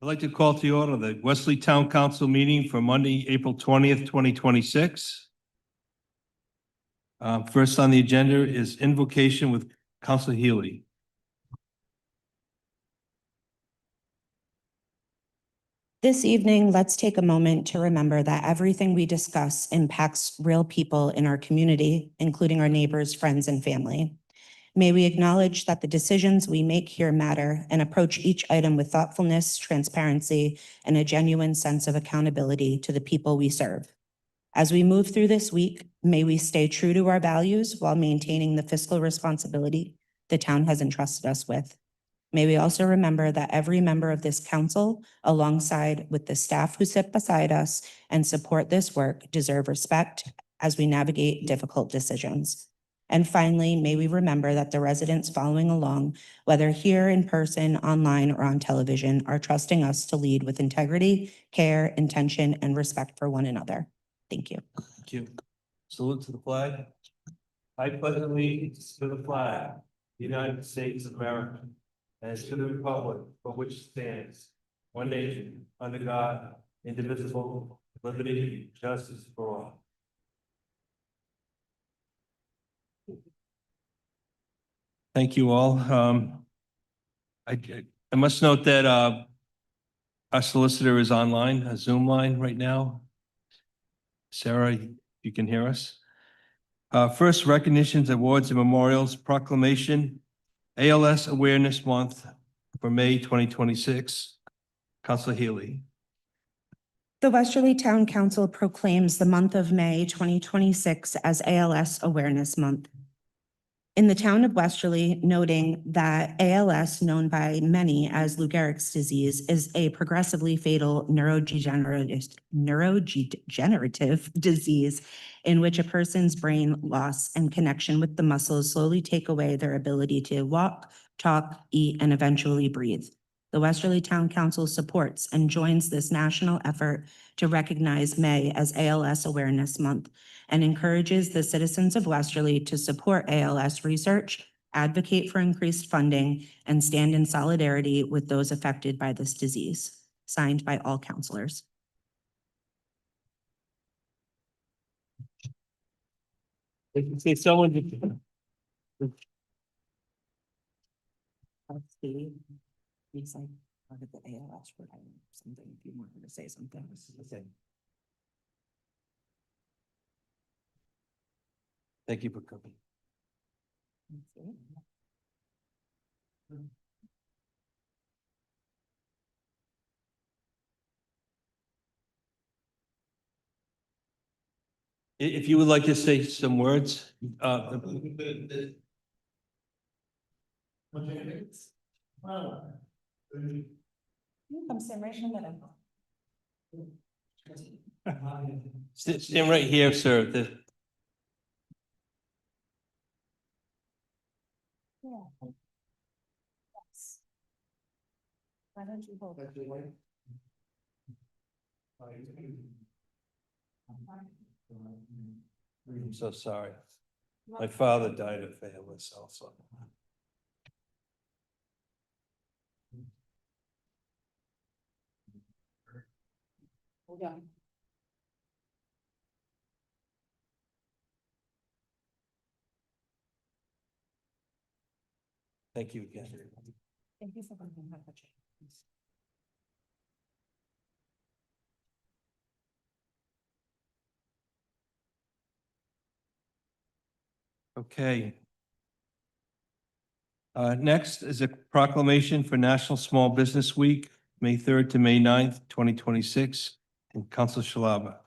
I'd like to call to order the Westerly Town Council meeting for Monday, April 20th, 2026. First on the agenda is invocation with Councilor Healy. This evening, let's take a moment to remember that everything we discuss impacts real people in our community, including our neighbors, friends, and family. May we acknowledge that the decisions we make here matter and approach each item with thoughtfulness, transparency, and a genuine sense of accountability to the people we serve. As we move through this week, may we stay true to our values while maintaining the fiscal responsibility the town has entrusted us with. May we also remember that every member of this council, alongside with the staff who sit beside us and support this work, deserve respect as we navigate difficult decisions. And finally, may we remember that the residents following along, whether here in person, online, or on television, are trusting us to lead with integrity, care, intention, and respect for one another. Thank you. Thank you. Salute to the flag. I pledge allegiance to the flag, of the United States of America, and to the republic for which it stands, one nation, under God, indivisible, with liberty, and justice for all. Thank you all. I must note that our solicitor is online, a Zoom line right now. Sarah, you can hear us. First, recognitions, awards, and memorials proclamation, ALS Awareness Month for May 2026. Councilor Healy. The Westerly Town Council proclaims the month of May 2026 as ALS Awareness Month. In the town of Westerly, noting that ALS, known by many as Lou Gehrig's disease, is a progressively fatal neurodegenerative disease in which a person's brain loss and connection with the muscles slowly take away their ability to walk, talk, eat, and eventually breathe. The Westerly Town Council supports and joins this national effort to recognize May as ALS Awareness Month and encourages the citizens of Westerly to support ALS research, advocate for increased funding, and stand in solidarity with those affected by this disease. Signed by all councilors. I can say someone. He's like part of the ALS for something, if you wanted to say something. Thank you for coming. If you would like to say some words, I'm sitting right in the middle. stand right here, sir. Why don't you hold it? I'm so sorry. My father died of ALS also. Hold on. Thank you again. Thank you for coming. Okay. Next is a proclamation for National Small Business Week, May 3rd to May 9th, 2026. And Council Shalaba.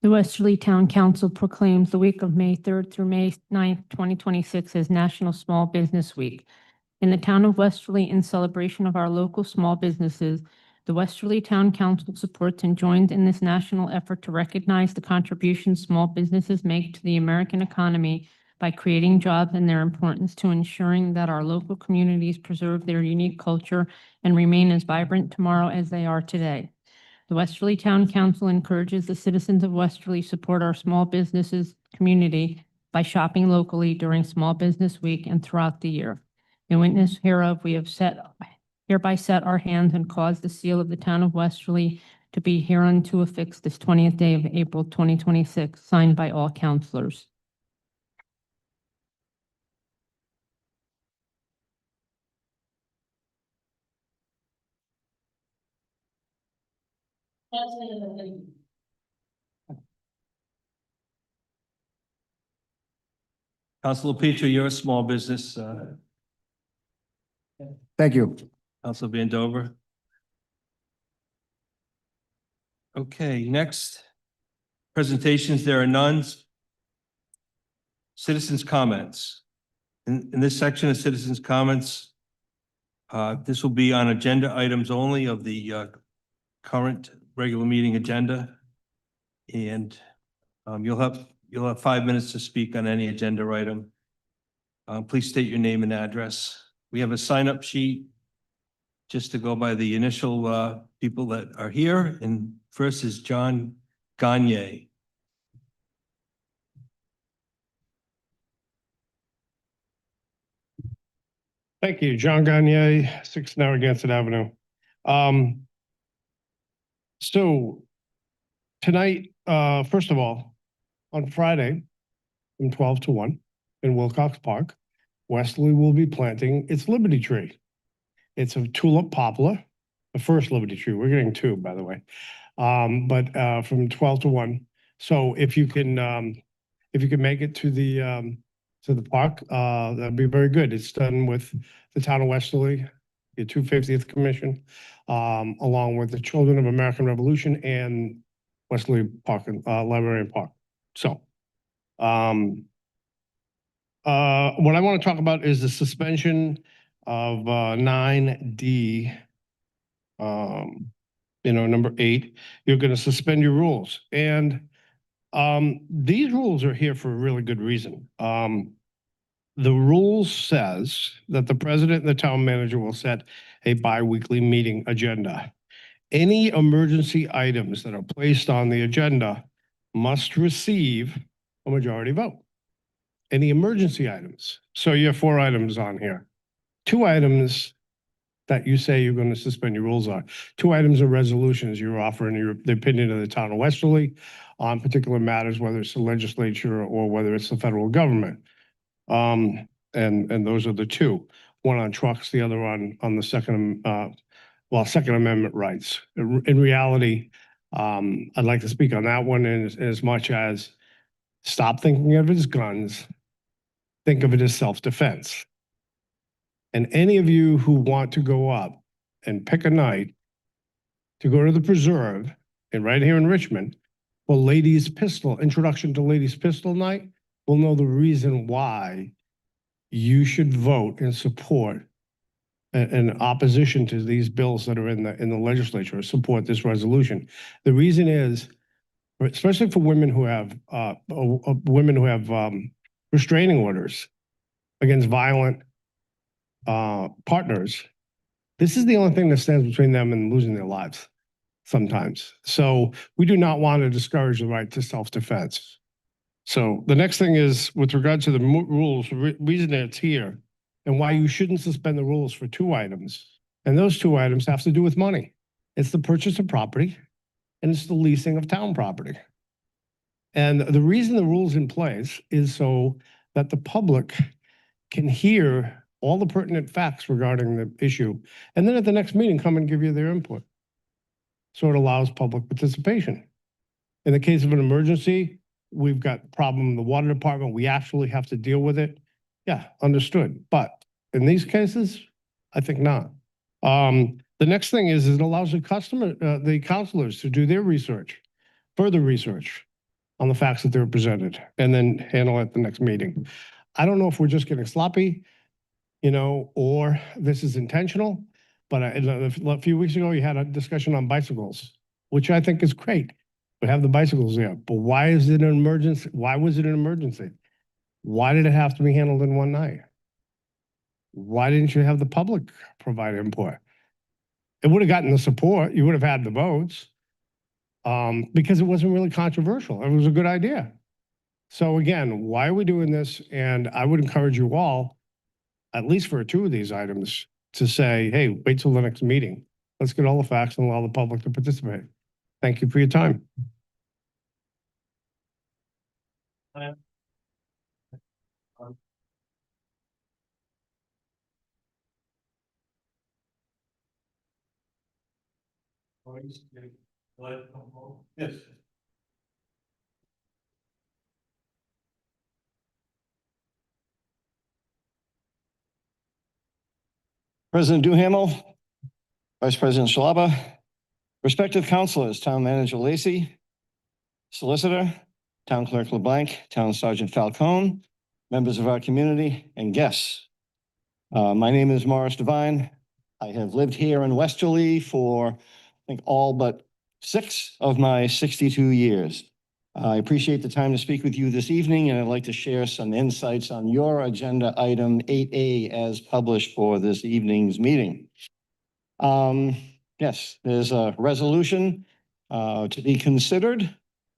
The Westerly Town Council proclaims the week of May 3rd through May 9th, 2026 as National Small Business Week. In the town of Westerly, in celebration of our local small businesses, the Westerly Town Council supports and joins in this national effort to recognize the contributions small businesses make to the American economy by creating jobs and their importance to ensuring that our local communities preserve their unique culture and remain as vibrant tomorrow as they are today. The Westerly Town Council encourages the citizens of Westerly support our small businesses community by shopping locally during Small Business Week and throughout the year. In witness hereof, we have hereby set our hands and caused the seal of the town of Westerly to be hereunto affixed this 20th day of April 2026, signed by all councilors. Councilor Peter, you're a small business. Thank you. Councilor Vandover. Okay, next. Presentations, there are none. Citizens' comments. In this section of citizens' comments, This will be on agenda items only of the current regular meeting agenda. And you'll have 5 minutes to speak on any agenda item. Please state your name and address. We have a sign-up sheet just to go by the initial people that are here. And first is John Gagne. Thank you, John Gagne, 6 Narragansett Avenue. So tonight, first of all, on Friday from 12 to 1 in Wilcox Park, Westerly will be planting its Liberty Tree. It's a tulip poplar, the first Liberty Tree. We're getting 2, by the way. But from 12 to 1. So if you can make it to the park, that'd be very good. It's done with the town of Westerly, the 250th Commission, along with the Children of American Revolution and Westerly Park, Library and Park. So, what I want to talk about is the suspension of 9D, number 8. You're going to suspend your rules. And these rules are here for a really good reason. The rules says that the president and the town manager will set a bi-weekly meeting agenda. Any emergency items that are placed on the agenda must receive a majority vote. Any emergency items. So you have 4 items on here. 2 items that you say you're going to suspend your rules on. 2 items are resolutions. You're offering the opinion of the town of Westerly on particular matters, whether it's the legislature or whether it's the federal government. And those are the 2. One on trucks, the other on the Second Amendment rights. In reality, I'd like to speak on that one as much as stop thinking of it as guns, think of it as self-defense. And any of you who want to go up and pick a night to go to the preserve and right here in Richmond for Ladies Pistol, Introduction to Ladies Pistol Night, will know the reason why you should vote and support in opposition to these bills that are in the legislature, support this resolution. The reason is, especially for women who have restraining orders against violent partners, this is the only thing that stands between them and losing their lives sometimes. So we do not want to discourage the right to self-defense. So the next thing is with regard to the rules, reason that it's here and why you shouldn't suspend the rules for 2 items. And those 2 items have to do with money. It's the purchase of property and it's the leasing of town property. And the reason the rule's in place is so that the public can hear all the pertinent facts regarding the issue. And then at the next meeting, come and give you their input. So it allows public participation. In the case of an emergency, we've got a problem in the water department. We actually have to deal with it. Yeah, understood. But in these cases, I think not. The next thing is it allows the counselors to do their research, further research on the facts that they're presented, and then handle it at the next meeting. I don't know if we're just getting sloppy, or this is intentional, but a few weeks ago, you had a discussion on bicycles, which I think is great. We have the bicycles there, but why is it an emergency? Why was it an emergency? Why did it have to be handled in one night? Why didn't you have the public provide input? It would have gotten the support. You would have had the votes because it wasn't really controversial. It was a good idea. So again, why are we doing this? And I would encourage you all, at least for 2 of these items, to say, hey, wait till the next meeting. Let's get all the facts and allow the public to participate. Thank you for your time. Yes. President Duhamel, Vice President Shalaba, respective councilors, Town Manager Lacy, Solicitor, Town Clerk LeBlanc, Town Sergeant Falcone, members of our community, and guests. My name is Morris Devine. I have lived here in Westerly for, I think, all but 6 of my 62 years. I appreciate the time to speak with you this evening, and I'd like to share some insights on your agenda item 8A as published for this evening's meeting. Yes, there's a resolution to be considered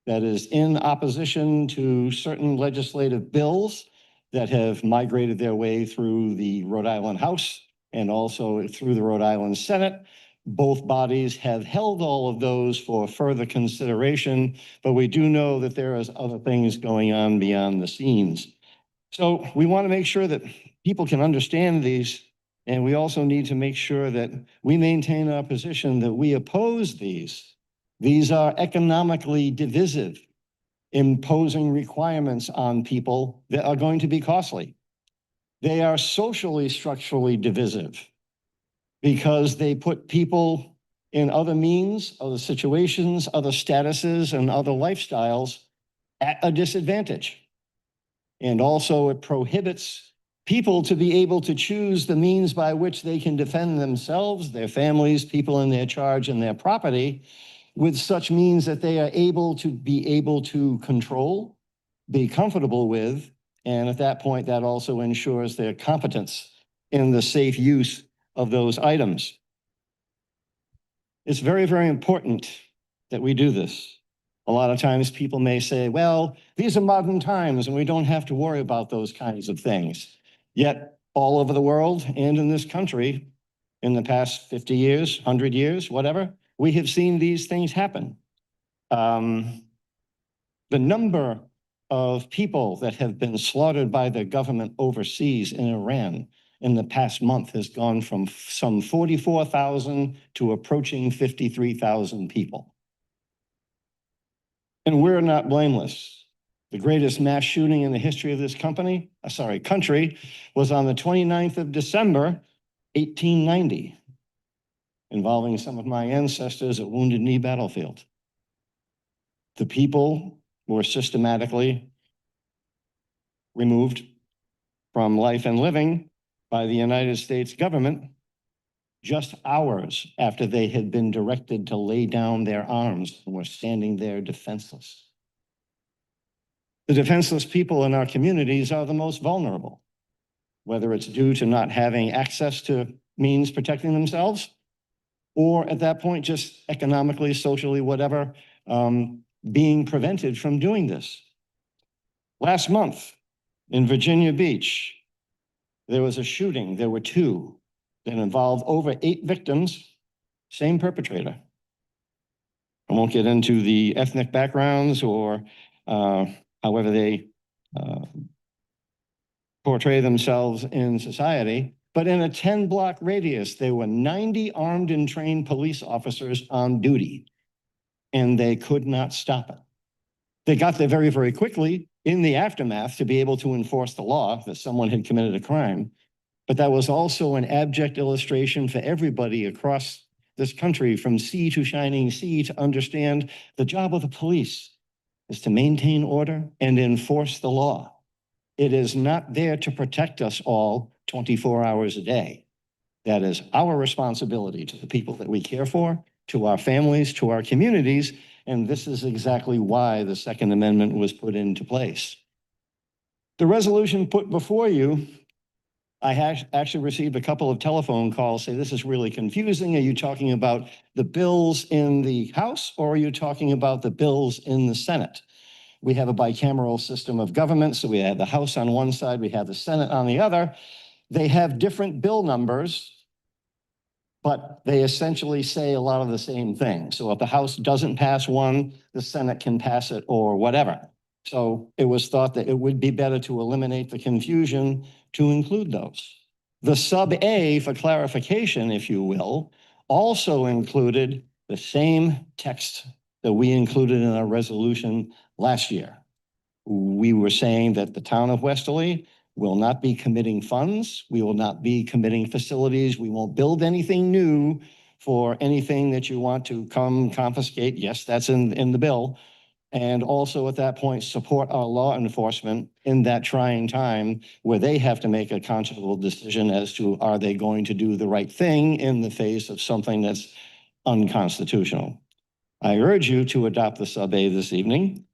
that is in opposition to certain legislative bills that have migrated their way through the Rhode Island House and also through the Rhode Island Senate. Both bodies have held all of those for further consideration, but we do know that there is other things going on beyond the scenes. So we want to make sure that people can understand these, and we also need to make sure that we maintain our position that we oppose these. These are economically divisive, imposing requirements on people that are going to be costly. They are socially, structurally divisive because they put people in other means, other situations, other statuses, and other lifestyles at a disadvantage. And also it prohibits people to be able to choose the means by which they can defend themselves, their families, people in their charge, and their property with such means that they are able to control, be comfortable with, and at that point, that also ensures their competence in the safe use of those items. It's very, very important that we do this. A lot of times people may say, well, these are modern times and we don't have to worry about those kinds of things. Yet all over the world and in this country, in the past 50 years, 100 years, whatever, we have seen these things happen. The number of people that have been slaughtered by the government overseas in Iran in the past month has gone from some 44,000 to approaching 53,000 people. And we're not blameless. The greatest mass shooting in the history of this country was on the 29th of December, 1890, involving some of my ancestors at Wounded Knee Battlefield. The people were systematically removed from life and living by the United States government just hours after they had been directed to lay down their arms and were standing there defenseless. The defenseless people in our communities are the most vulnerable, whether it's due to not having access to means protecting themselves, or at that point, just economically, socially, whatever, being prevented from doing this. Last month in Virginia Beach, there was a shooting. There were 2 that involved over 8 victims, same perpetrator. I won't get into the ethnic backgrounds or however they portray themselves in society, but in a 10-block radius, there were 90 armed and trained police officers on duty, and they could not stop it. They got there very, very quickly in the aftermath to be able to enforce the law that someone had committed a crime. But that was also an abject illustration for everybody across this country from sea to shining sea to understand the job of the police is to maintain order and enforce the law. It is not there to protect us all 24 hours a day. That is our responsibility to the people that we care for, to our families, to our communities, and this is exactly why the Second Amendment was put into place. The resolution put before you, I actually received a couple of telephone calls saying, this is really confusing. Are you talking about the bills in the House or are you talking about the bills in the Senate? We have a bicameral system of government, so we have the House on one side, we have the Senate on the other. They have different bill numbers, but they essentially say a lot of the same thing. So if the House doesn't pass one, the Senate can pass it or whatever. So it was thought that it would be better to eliminate the confusion to include those. The sub A, for clarification, if you will, also included the same text that we included in our resolution last year. We were saying that the town of Westerly will not be committing funds. We will not be committing facilities. We won't build anything new for anything that you want to come confiscate. Yes, that's in the bill. And also at that point, support our law enforcement in that trying time where they have to make a conscionable decision as to are they going to do the right thing in the face of something that's unconstitutional. I urge you to adopt the sub-A this evening.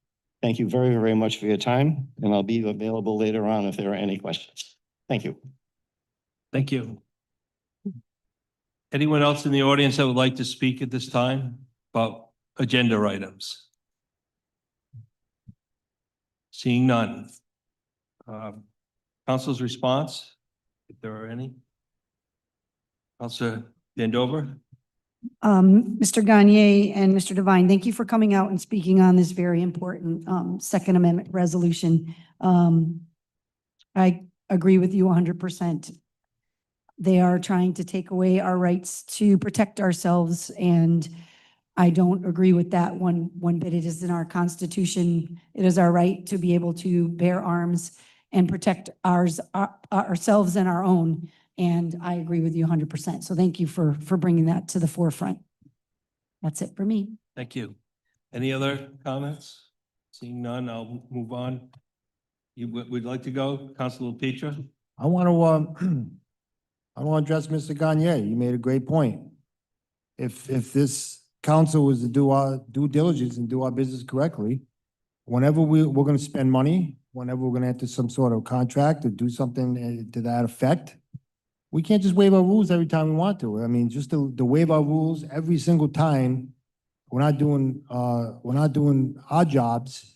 Thank you very, very much for your time, and I'll be available later on if there are any questions. Thank you. Thank you. Anyone else in the audience that would like to speak at this time about agenda items? Seeing none. Council's response, if there are any. Councilor Vandover? Mr. Gagne and Mr. Devine, thank you for coming out and speaking on this very important Second Amendment resolution. I agree with you 100%. They are trying to take away our rights to protect ourselves, and I don't agree with that one bit. It is in our Constitution. It is our right to be able to bear arms and protect ourselves and our own. And I agree with you 100%. So thank you for bringing that to the forefront. That's it for me. Thank you. Any other comments? Seeing none, I'll move on. You would like to go, Councilor Petra? I want to, I want to address Mr. Gagne. You made a great point. If this council was to do our due diligence and do our business correctly, whenever we're going to spend money, whenever we're going to enter some sort of contract or do something to that effect, we can't just waive our rules every time we want to. I mean, just to waive our rules every single time, we're not doing our jobs.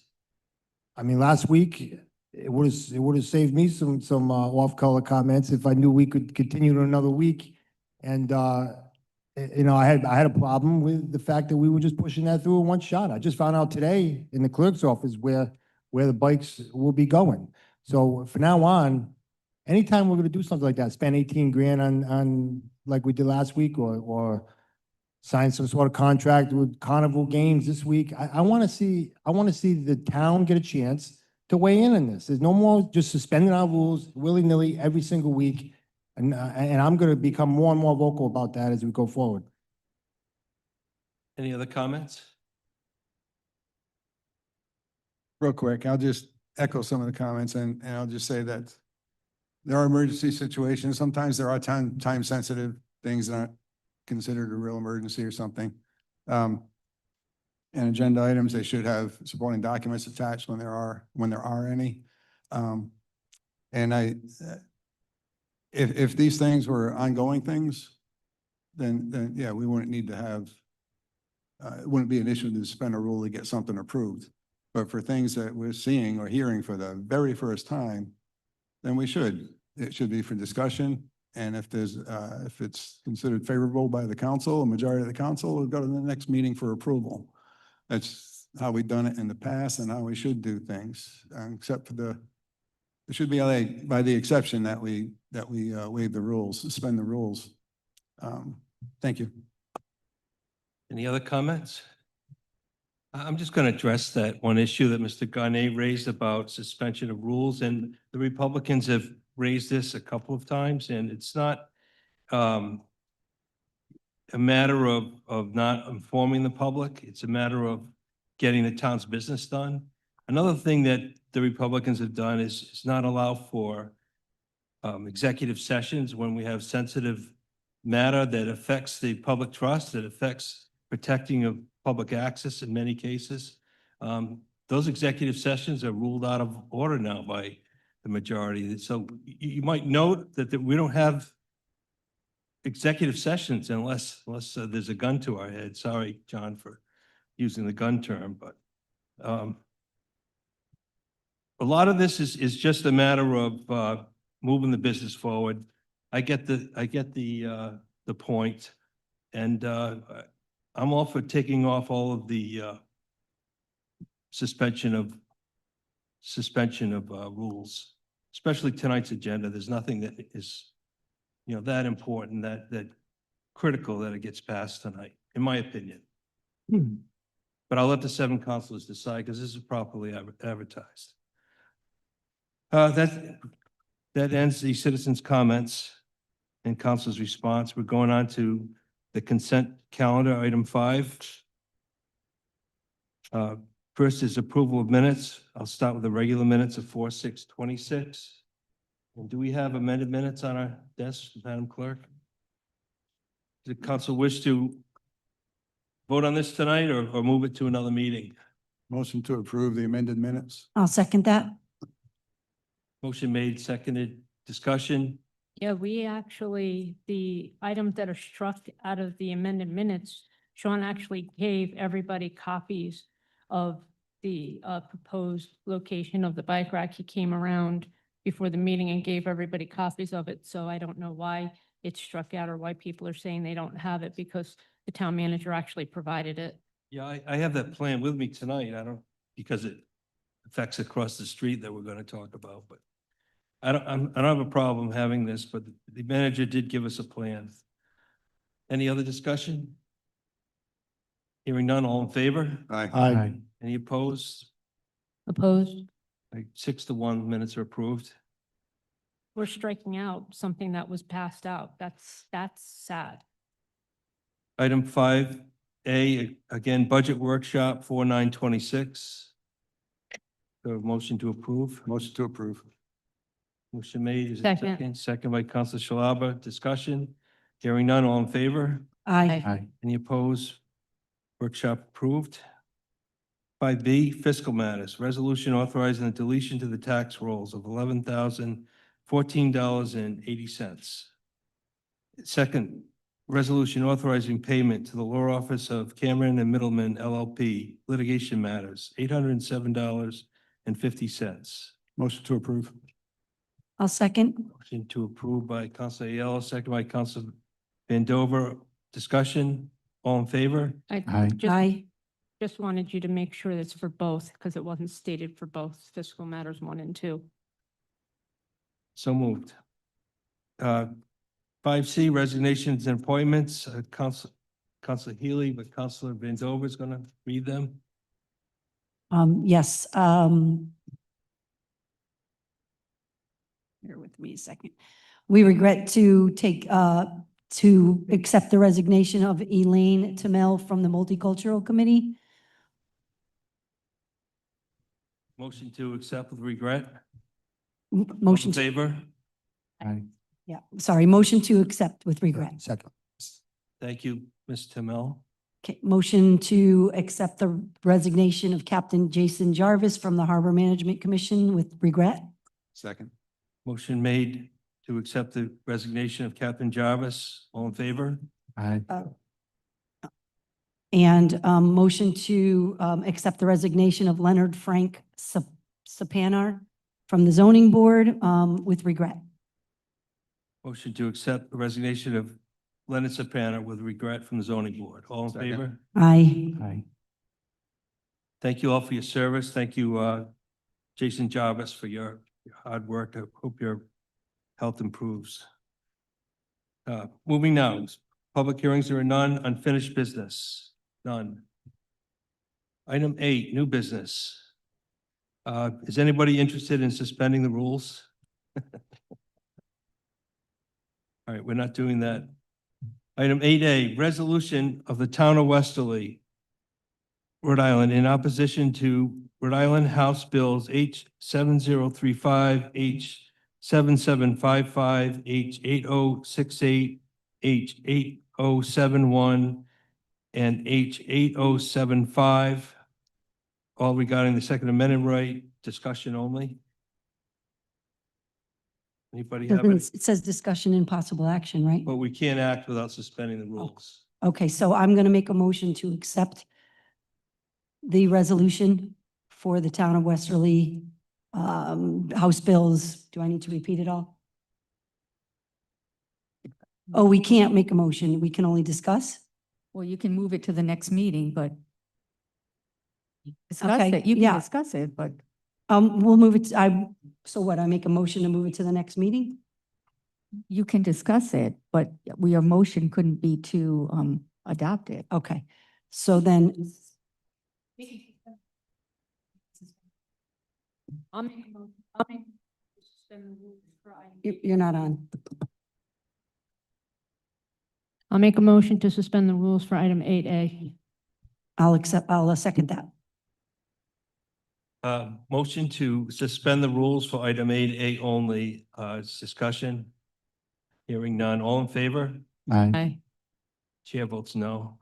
I mean, last week, it would have saved me some off-color comments if I knew we could continue to another week. And you know, I had a problem with the fact that we were just pushing that through in one shot. I just found out today in the clerk's office where the bikes will be going. So from now on, anytime we're going to do something like that, spend 18 grand on like we did last week, or sign some sort of contract with Carnival Games this week. I want to see the town get a chance to weigh in on this. There's no more just suspending our rules willy-nilly every single week. And I'm going to become more and more vocal about that as we go forward. Any other comments? Real quick, I'll just echo some of the comments and I'll just say that there are emergency situations. Sometimes there are time sensitive things that aren't considered a real emergency or something. And agenda items, they should have supporting documents attached when there are any. And if these things were ongoing things, then yeah, we wouldn't need to have, it wouldn't be an issue to suspend a rule to get something approved. But for things that we're seeing or hearing for the very first time, then it should be for discussion. And if it's considered favorable by the council, a majority of the council, we'll go to the next meeting for approval. That's how we've done it in the past and how we should do things, except for it should be by the exception that we waive the rules, suspend the rules. Thank you. Any other comments? I'm just going to address that one issue that Mr. Gagne raised about suspension of rules, and the Republicans have raised this a couple of times, and it's not a matter of not informing the public. It's a matter of getting the town's business done. Another thing that the Republicans have done is not allow for executive sessions when we have sensitive matter that affects the public trust, that affects protecting of public access in many cases. Those executive sessions are ruled out of order now by the majority. So you might note that we don't have executive sessions unless there's a gun to our head. Sorry, John, for using the gun term, but a lot of this is just a matter of moving the business forward. I get the point, and I'm all for taking off all of the suspension of rules, especially tonight's agenda. There's nothing that is, that important, that critical that it gets passed tonight, in my opinion. But I'll let the 7 councilors decide because this is properly advertised. That ends the citizens' comments and council's response. We're going on to the consent calendar, item 5. First is approval of minutes. I'll start with the regular minutes of 4/6/26. And do we have amended minutes on our desk, Madam Clerk? Does the council wish to vote on this tonight or move it to another meeting? Motion to approve the amended minutes. I'll second that. Motion made, seconded, discussion. Yeah, we actually, the items that are struck out of the amended minutes, Sean actually gave everybody copies of the proposed location of the bike rack. He came around before the meeting and gave everybody copies of it. So I don't know why it's struck out or why people are saying they don't have it, because the town manager actually provided it. Yeah, I have that plan with me tonight. I don't, because it affects across the street that we're going to talk about, but I don't have a problem having this, but the manager did give us a plan. Any other discussion? Hearing none, all in favor? Aye. Aye. Any opposed? Opposed? Like 6-1, minutes are approved. We're striking out something that was passed out. That's sad. Item 5A, again, budget workshop 4/9/26. So motion to approve. Motion to approve. Motion made. Is it Second. Second by Council Shalaba. Discussion. Hearing none, all in favor? Aye. Any opposed? Workshop approved. 5B, fiscal matters. Resolution authorizing the deletion to the tax rolls of $11,014.80. Second, resolution authorizing payment to the law office of Cameron and Middleman LLP, litigation matters, $807.50. Motion to approve. I'll second. Motion to approve by Council Aiello, second by Council Vandover. Discussion, all in favor? I Aye. just wanted you to make sure that's for both, because it wasn't stated for both fiscal matters 1 and 2. So moved. 5C, resignations and appointments, Council Healy, but Councilor Vandover is going to read them. Yes, bear with me a second. We regret to to accept the resignation of Elaine Tamel from the Multicultural Committee. Motion to accept with regret. Motion All in to, favor? Aye. yeah, sorry, motion to accept with regret. Second. Thank you, Ms. Tamel. Okay, motion to accept the resignation of Captain Jason Jarvis from the Harbor Management Commission with regret. Second. Motion made to accept the resignation of Captain Jarvis. All in favor? Aye. And motion to accept the resignation of Leonard Frank Sapanar from the Zoning Board with regret. Motion to accept the resignation of Leonard Sapana with regret from the zoning board. All in Second. favor? Aye. Aye. Thank you all for your service. Thank you, Jason Jarvis, for your hard work. I hope your health improves. Moving now, public hearings, there are none. Unfinished business, none. Item 8, new business. Is anybody interested in suspending the rules? All right, we're not doing that. Item 8A, resolution of the town of Westerly, Rhode Island, in opposition to Rhode Island House Bills H7035, H7755, H8068, H8071, and H8075, all regarding the Second Amendment right, discussion only. Anybody have it? It says discussion and possible action, right? But we can't act without suspending the rules. Okay, so I'm going to make a motion to accept the resolution for the town of Westerly, House Bills. Do I need to repeat it all? Oh, we can't make a motion. We can only discuss? Well, you can move it to the next meeting, but discuss Okay, it. You yeah. can discuss it, but We'll move it, so what, I make a motion to move it to the next meeting? you can discuss it, but your motion couldn't be to adopt it. Okay, so then, I'll make a motion to suspend the rules for item. you're not on. I'll make a motion to suspend the rules for item 8A. I'll second that. Motion to suspend the rules for item 8A only, discussion. Hearing none. All in favor? Aye. Chair votes no.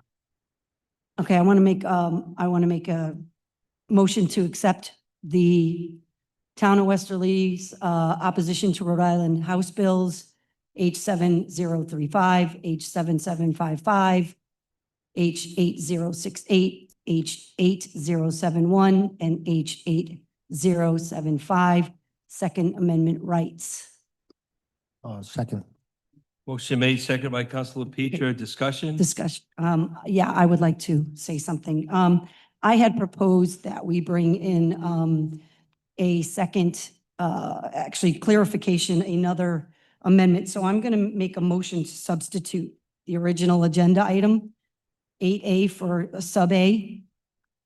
Okay, I want to make a motion to accept the Town of Westerly's opposition to Rhode Island House Bills H7035, H7755, H8068, H8071, and H8075, Second Amendment rights. Second. Motion made, second by Councilor Peter. Discussion? Discussion. Yeah, I would like to say something. I had proposed that we bring in a second, actually clarification, another amendment. So I'm going to make a motion to substitute the original agenda item, 8A for sub A,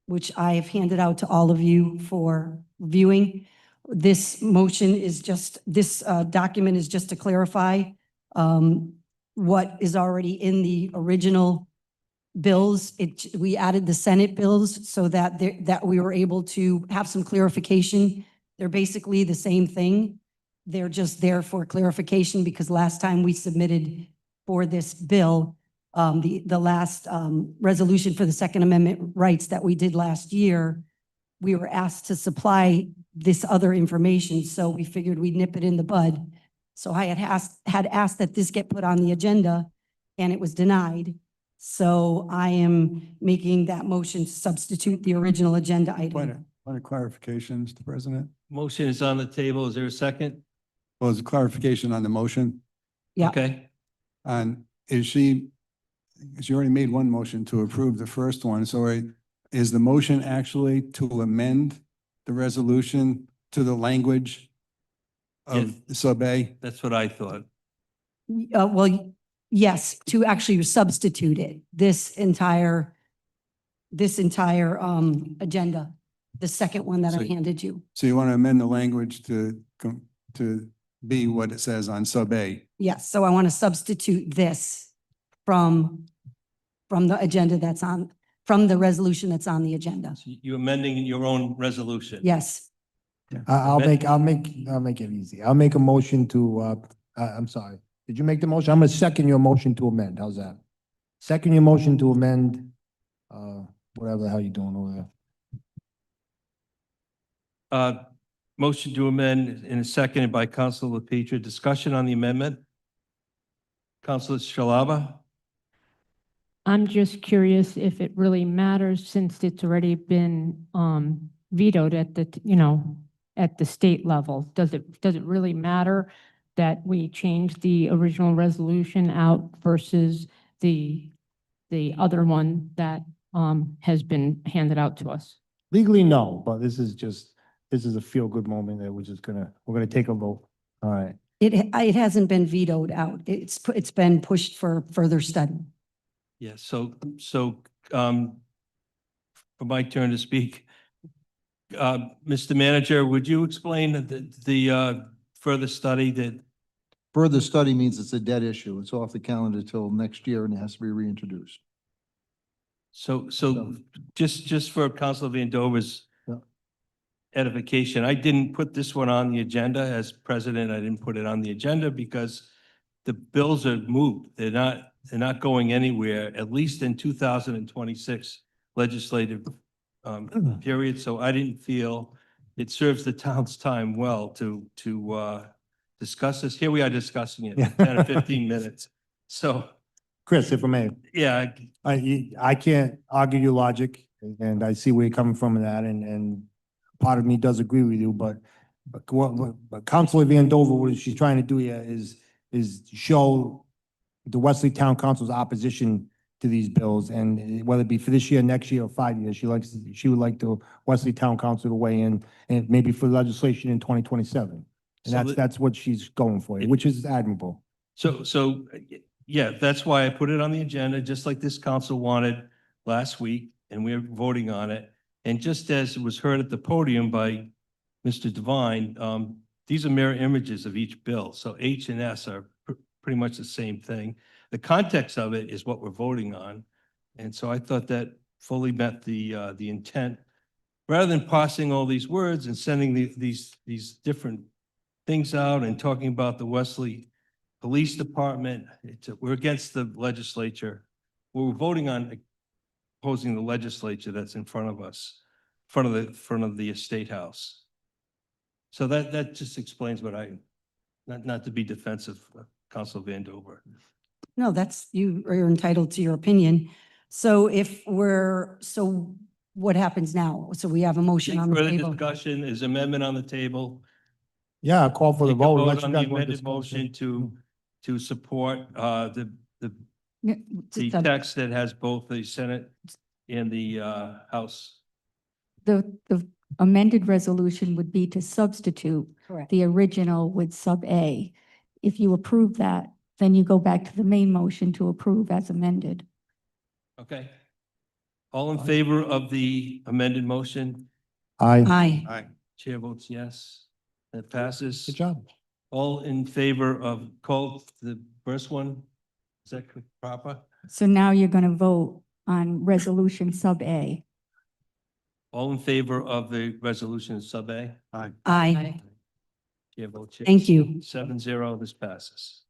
which I have handed out to all of you for viewing. This motion is just, this document is just to clarify what is already in the original bills. We added the Senate bills so that that we were able to have some clarification. They're basically the same thing. They're just there for clarification because last time we submitted for this bill, the last resolution for the Second Amendment rights that we did last year, we were asked to supply this other information. So we figured we'd nip it in the bud. So I had asked that this get put on the agenda and it was denied. So I am making that motion to substitute the original agenda item. Point of clarification, Mr. President. Motion is on the table. Is there a second? Well, it's a clarification on the motion. Yeah. Okay. And she already made one motion to approve the first one. So is the motion actually to amend the resolution to the language of sub A? That's what I thought. Well, yes, to actually substitute it, this entire agenda, the second one that I So- handed you. So you want to amend the language to be what it says on sub A? Yes, so I want to substitute this from the agenda that's on, from the resolution that's on the agenda. So you're amending your own resolution? Yes, I'll make it easy. I'll make a motion to, I'm sorry. Did you make the motion? I'm gonna second your motion to amend. How's that? Second your motion to amend, whatever the hell you're doing over there. Motion to amend and seconded by Councilor LaPetra. Discussion on the amendment? Councilor Shalaba? I'm just curious if it really matters since it's already been vetoed at the, at the state level. Does it really matter that we change the original resolution out versus the other one that has been handed out to us? Legally, no, but this is a feel-good moment that we're gonna take a vote. All right. it hasn't been vetoed out. It's been pushed for further study. Yeah, so, for my turn to speak, Mr. Manager, would you explain the further study that, Further study means it's a dead issue. It's off the calendar till next year and it has to be reintroduced. so just for Councilor Vandover's Yeah. edification, I didn't put this one on the agenda as president. I didn't put it on the agenda because the bills are moved. They're not going anywhere, at least in 2026 legislative period. So I didn't feel it serves the town's time well to discuss this. Here we are discussing it in 10 or 15 minutes. So, Chris, if I may, yeah, I can't argue your logic, and I see where you're coming from in that, and part of me does agree with you, but Councilor Vandover, what she's trying to do here is show the Westerly Town Council's opposition to these bills, and whether it be for this year, next year, or 5 years, she would like the Westerly Town Council to weigh in, and maybe for legislation in 2027. So And that's what she's going for, which is admirable. so, yeah, that's why I put it on the agenda, just like this council wanted last week, and we're voting on it. And just as it was heard at the podium by Mr. Devine, these are mirror images of each bill. So H and S are pretty much the same thing. The context of it is what we're voting on. And so I thought that fully met the intent rather than parsing all these words and sending these different things out and talking about the Westerly Police Department, we're against the legislature. We're voting on opposing the legislature that's in front of us, front of the State House. So that just explains what not to be defensive, Council Vandover. No, you are entitled to your opinion. So what happens now? So we have a motion on the Further table. discussion, is amendment on the table. Yeah, call for the Take a vote. vote unless you on the guys want to amended discuss it. motion to support the The text that has both the Senate and the House. the amended resolution would be to substitute Correct. the original with sub A. If you approve that, then you go back to the main motion to approve as amended. Okay. All in favor of the amended motion? Aye. Aye. Chair votes yes. That passes. Good job. All in favor of call the first one? Is that proper? So now you're going to vote on resolution sub A. All in favor of the resolution sub A? Aye. Chair votes yes. Thank you. 7-0, this passes.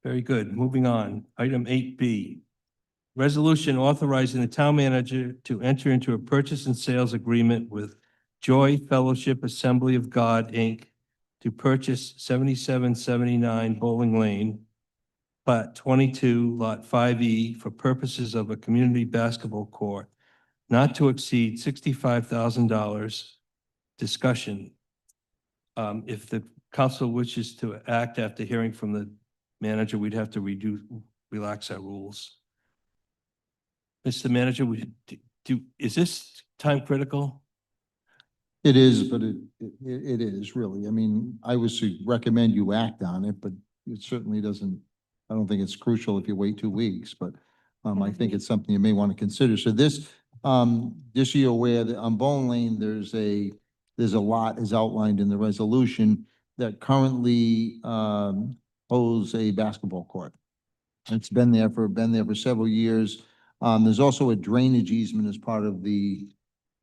Very good. Moving on. Item 8B. Resolution authorizing the town manager to enter into a purchase and sales agreement with Joy Fellowship Assembly of God, Inc. to purchase 7779 Bowling Lane, Plat 22, Lot 5E, for purposes of a community basketball court, not to exceed $65,000. Discussion. If the council wishes to act after hearing from the manager, we'd have to relax our rules. Mr. Manager, is this time critical? It is, but it is really. I mean, I would recommend you act on it, but it certainly doesn't, I don't think it's crucial if you wait 2 weeks, but I think it's something you may want to consider. So this, just so you're aware that on Bone Lane, there's a lot as outlined in the resolution that currently holds a basketball court. It's been there for several years. There's also a drainage easement as part of the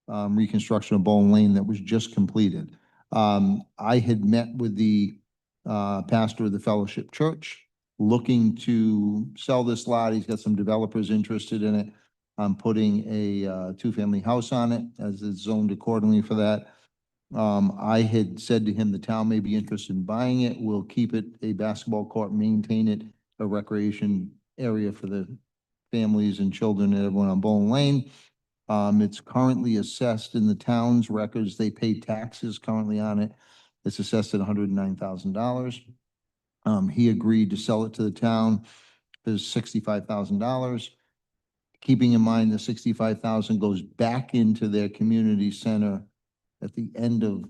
reconstruction of Bowling Lane that was just completed. I had met with the pastor of the Fellowship Church looking to sell this lot. He's got some developers interested in it. I'm putting a two-family house on it as it's zoned accordingly for that. I had said to him, the town may be interested in buying it. We'll keep it a basketball court, maintain it a recreation area for the families and children and everyone on Bowling Lane. It's currently assessed in the town's records. They pay taxes currently on it. It's assessed at $109,000. He agreed to sell it to the town for $65,000. Keeping in mind the $65,000 goes back into their community center at the end of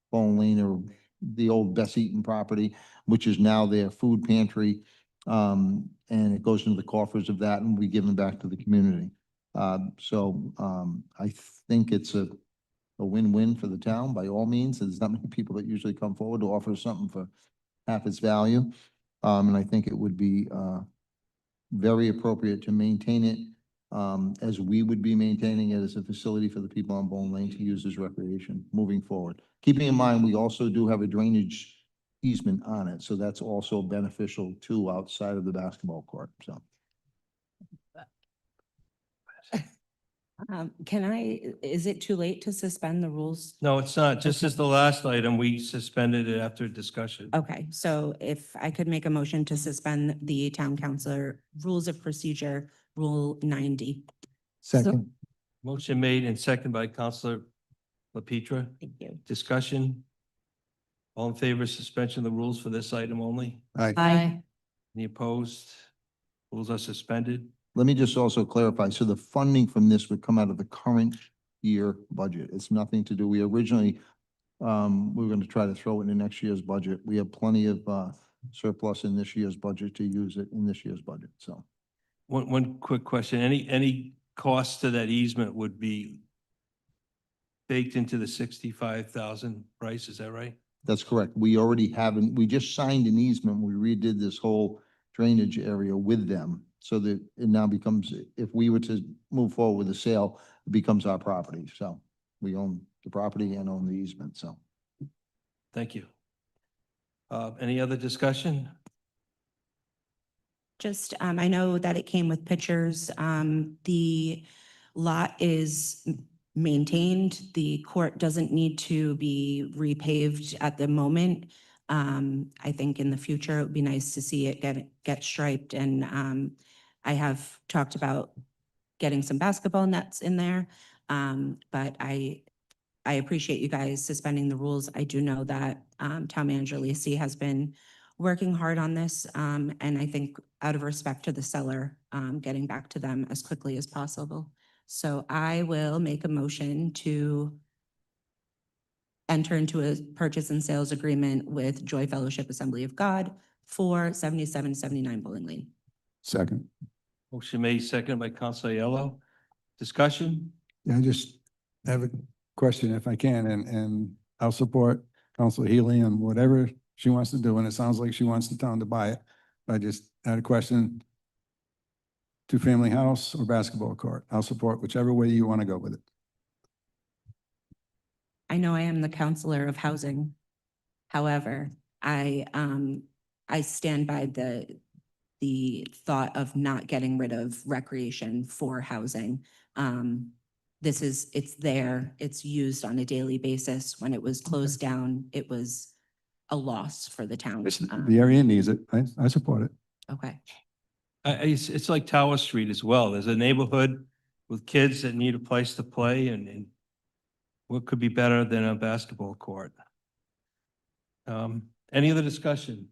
Bowling Lane, or the old Bess Eaton property, which is now their food pantry. And it goes into the coffers of that and we give them back to the community. I think it's a win-win for the town by all means. There's not many people that usually come forward to offer something for half its value. And I think it would be very appropriate to maintain it as we would be maintaining it as a facility for the people on Bowling Lane to use as recreation moving forward. Keeping in mind, we also do have a drainage easement on it, so that's also beneficial too outside of the basketball court, so. Is it too late to suspend the rules? No, it's not. Just as the last item, we suspended it after discussion. Okay, so if I could make a motion to suspend the town councilor rules of procedure, Rule 90. Second. Motion made and seconded by Councilor LaPetra. Thank you. Discussion. All in favor of suspension of the rules for this item only? Aye. Any opposed? Rules are suspended. Let me just also clarify. So the funding from this would come out of the current year budget. It's nothing to do. We originally, we were going to try to throw it in next year's budget. We have plenty of surplus in this year's budget to use it in this year's budget, so. One quick question. Any cost to that easement would be baked into the 65,000 price, is that right? That's correct. We already we just signed an easement. We redid this whole drainage area with them. So that it now becomes, if we were to move forward with the sale, it becomes our property. So we own the property and own the easement, so. Thank you. Any other discussion? Just, I know that it came with pictures. The lot is maintained. The court doesn't need to be repaved at the moment. I think in the future, it would be nice to see it get striped, and I have talked about getting some basketball nets in there. But I appreciate you guys suspending the rules. I do know that Town Manager Lacey has been working hard on this, and I think out of respect to the seller, getting back to them as quickly as possible. So I will make a motion to enter into a purchase and sales agreement with Joy Fellowship Assembly of God for 7779 Bowling Lane. Second. Motion made, seconded by Council Aiello. Discussion? Yeah, I just have a question if I can, and I'll support Council Healy on whatever she wants to do, and it sounds like she wants the town to buy it. I just had a question. Two-family house or basketball court? I'll support whichever way you want to go with it. I know I am the counselor of housing. However, I stand by the thought of not getting rid of recreation for housing. It's there, it's used on a daily basis. When it was closed down, it was a loss for the town. The area needs it. I support it. Okay, It's like Tower Street as well. There's a neighborhood with kids that need a place to play, and what could be better than a basketball court? Any other discussion?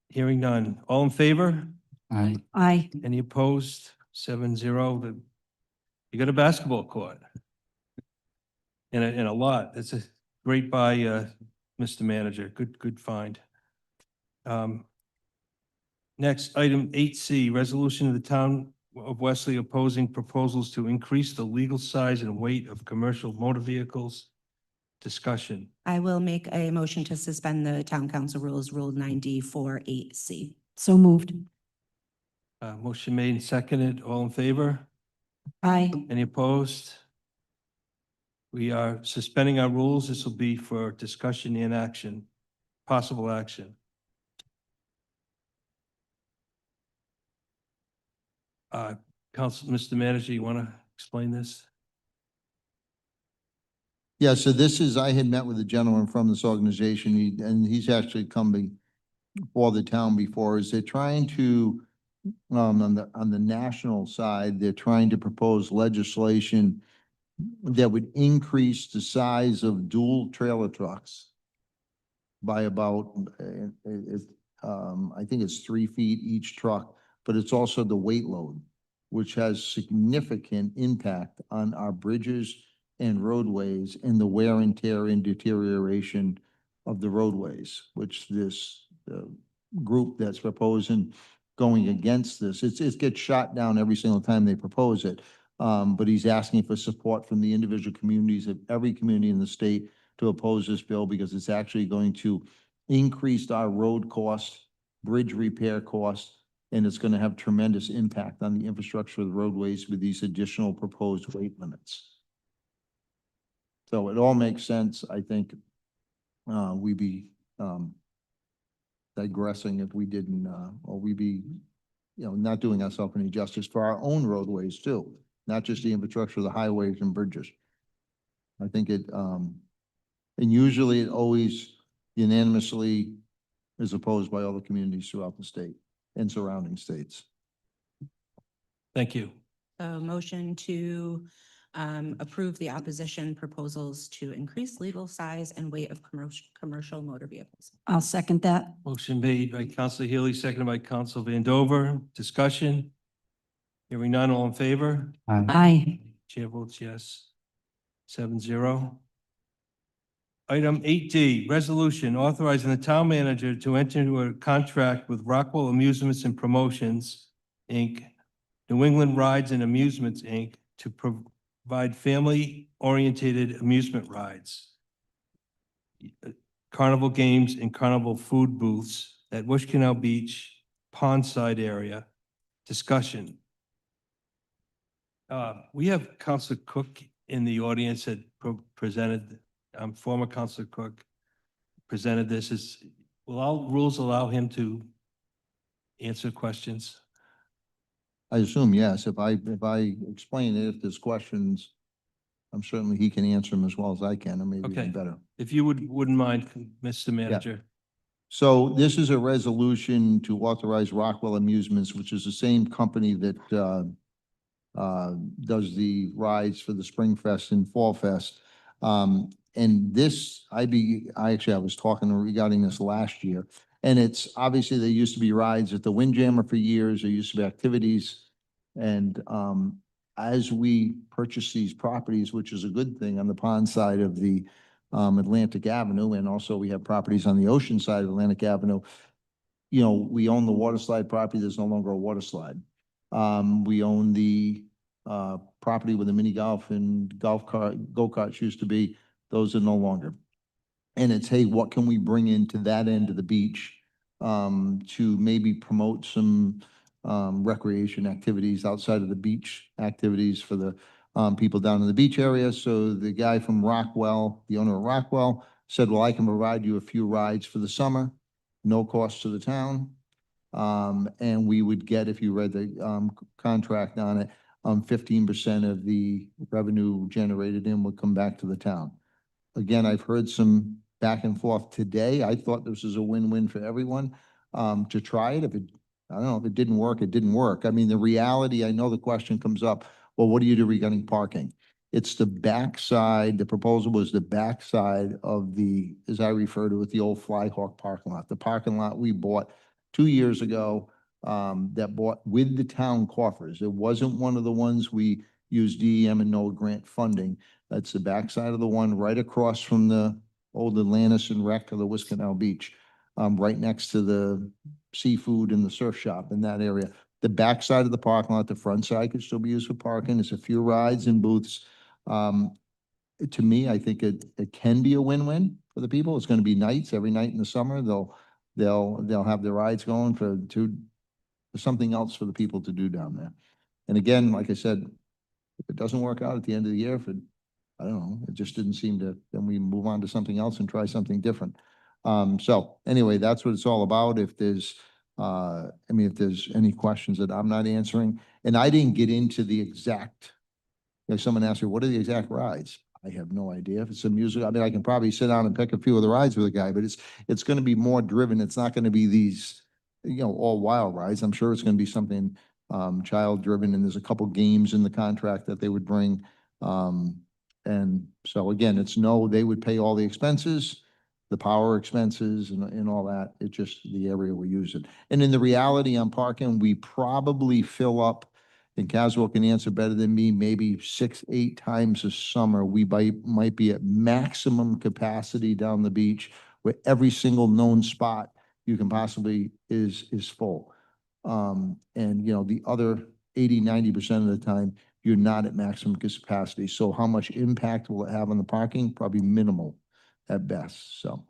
Hearing none. All in favor? Aye. Any opposed? 7-0. You got a basketball court. In a lot. It's a great buy, Mr. Manager. Good find. Next, item 8C, resolution of the town of Westerly opposing proposals to increase the legal size and weight of commercial motor vehicles. Discussion. I will make a motion to suspend the town council rules, Rule 90 for 8C. So moved. Motion made and seconded. All in favor? Aye. Any opposed? We are suspending our rules. This will be for discussion and action, possible action. Council, Mr. Manager, you want to explain this? Yeah, so this is, I had met with a gentleman from this organization, and he's actually come before the town before, is they're trying to, on the national side, they're trying to propose legislation that would increase the size of dual trailer trucks by about, I think it's 3 feet each truck, but it's also the weight load, which has significant impact on our bridges and roadways and the wear and tear and deterioration of the roadways, which this group that's proposing going against this, it gets shot down every single time they propose it. But he's asking for support from the individual communities of every community in the state to oppose this bill because it's actually going to increase our road costs, bridge repair costs, and it's going to have tremendous impact on the infrastructure of the roadways with these additional proposed weight limits. So it all makes sense. I think we'd be digressing if we didn't, or we'd be, not doing ourselves any justice for our own roadways too, not just the infrastructure of the highways and bridges. I think it, and usually it always unanimously is opposed by all the communities throughout the state and surrounding states. Thank you. So motion to approve the opposition proposals to increase legal size and weight of commercial motor vehicles. I'll second that. Motion made by Council Healy, seconded by Council Vandover. Discussion. Hearing none, all in favor? Aye. Chair votes yes. 7-0. Item 8D, resolution authorizing the town manager to enter into a contract with Rockwell Amusements and Promotions, Inc., New England Rides and Amusements, Inc., to provide family-oriented amusement rides, carnival games, and carnival food booths at Wish Canal Beach, pondside area. Discussion. We have Counselor Cook in the audience that presented, former Counselor Cook presented this. Will all rules allow him to answer questions? I assume, yes. If I explain it, if there's questions, I'm certainly he can answer them as well as I can, or maybe Okay. even better. If you wouldn't mind, Mr. Manager. So this is a resolution to authorize Rockwell Amusements, which is the same company that does the rides for the Spring Fest and Fall Fest. And this, I was talking regarding this last year. And it's obviously, there used to be rides at the Windjammer for years. There used to be activities. And as we purchase these properties, which is a good thing on the pond side of the Atlantic Avenue, and also we have properties on the ocean side of Atlantic Avenue. You know, we own the water slide property. There's no longer a water slide. We own the property where the mini golf and go-karts used to be. Those are no longer. And it's, hey, what can we bring into that end of the beach to maybe promote some recreation activities outside of the beach activities for the people down in the beach area. So the guy from Rockwell, the owner of Rockwell, said, well, I can provide you a few rides for the summer, no cost to the town. And we would get, if you read the contract on it, 15% of the revenue generated in would come back to the town. Again, I've heard some back and forth today. I thought this was a win-win for everyone to try it. I don't know, if it didn't work, it didn't work. I mean, the reality, I know the question comes up, well, what do you do regarding parking? It's the backside, the proposal was the backside of the, as I refer to it, the old Flyhawk parking lot. The parking lot we bought 2 years ago that bought with the town coffers. It wasn't one of the ones we used DEM and NOAA grant funding. That's the backside of the one right across from the old Atlantis and Rec of the Wisconsin Beach, right next to the seafood and the surf shop in that area. The backside of the parking lot, the front side could still be used for parking. There's a few rides and booths. To me, I think it can be a win-win for the people. It's going to be nights, every night in the summer. They'll have their rides going for something else for the people to do down there. And again, like I said, if it doesn't work out at the end of the year, I don't know, it just didn't seem to, then we move on to something else and try something different. So anyway, that's what it's all about. If there's, if there's any questions that I'm not answering, and I didn't get into the exact, someone asked me, what are the exact rides? I have no idea. If it's a music, I can probably sit down and pick a few of the rides with a guy, but it's going to be more driven. It's not going to be these, all wild rides. I'm sure it's going to be something child driven, and there's a couple games in the contract that they would bring. And so again, they would pay all the expenses, the power expenses and all that. It's just the area we use it. And in the reality on parking, we probably fill up, and Caswell can answer better than me, maybe 6-8 times a summer. We might be at maximum capacity down the beach where every single known spot you can possibly is full. And the other 80-90% of the time, you're not at maximum capacity. So how much impact will it have on the parking? Probably minimal at best. So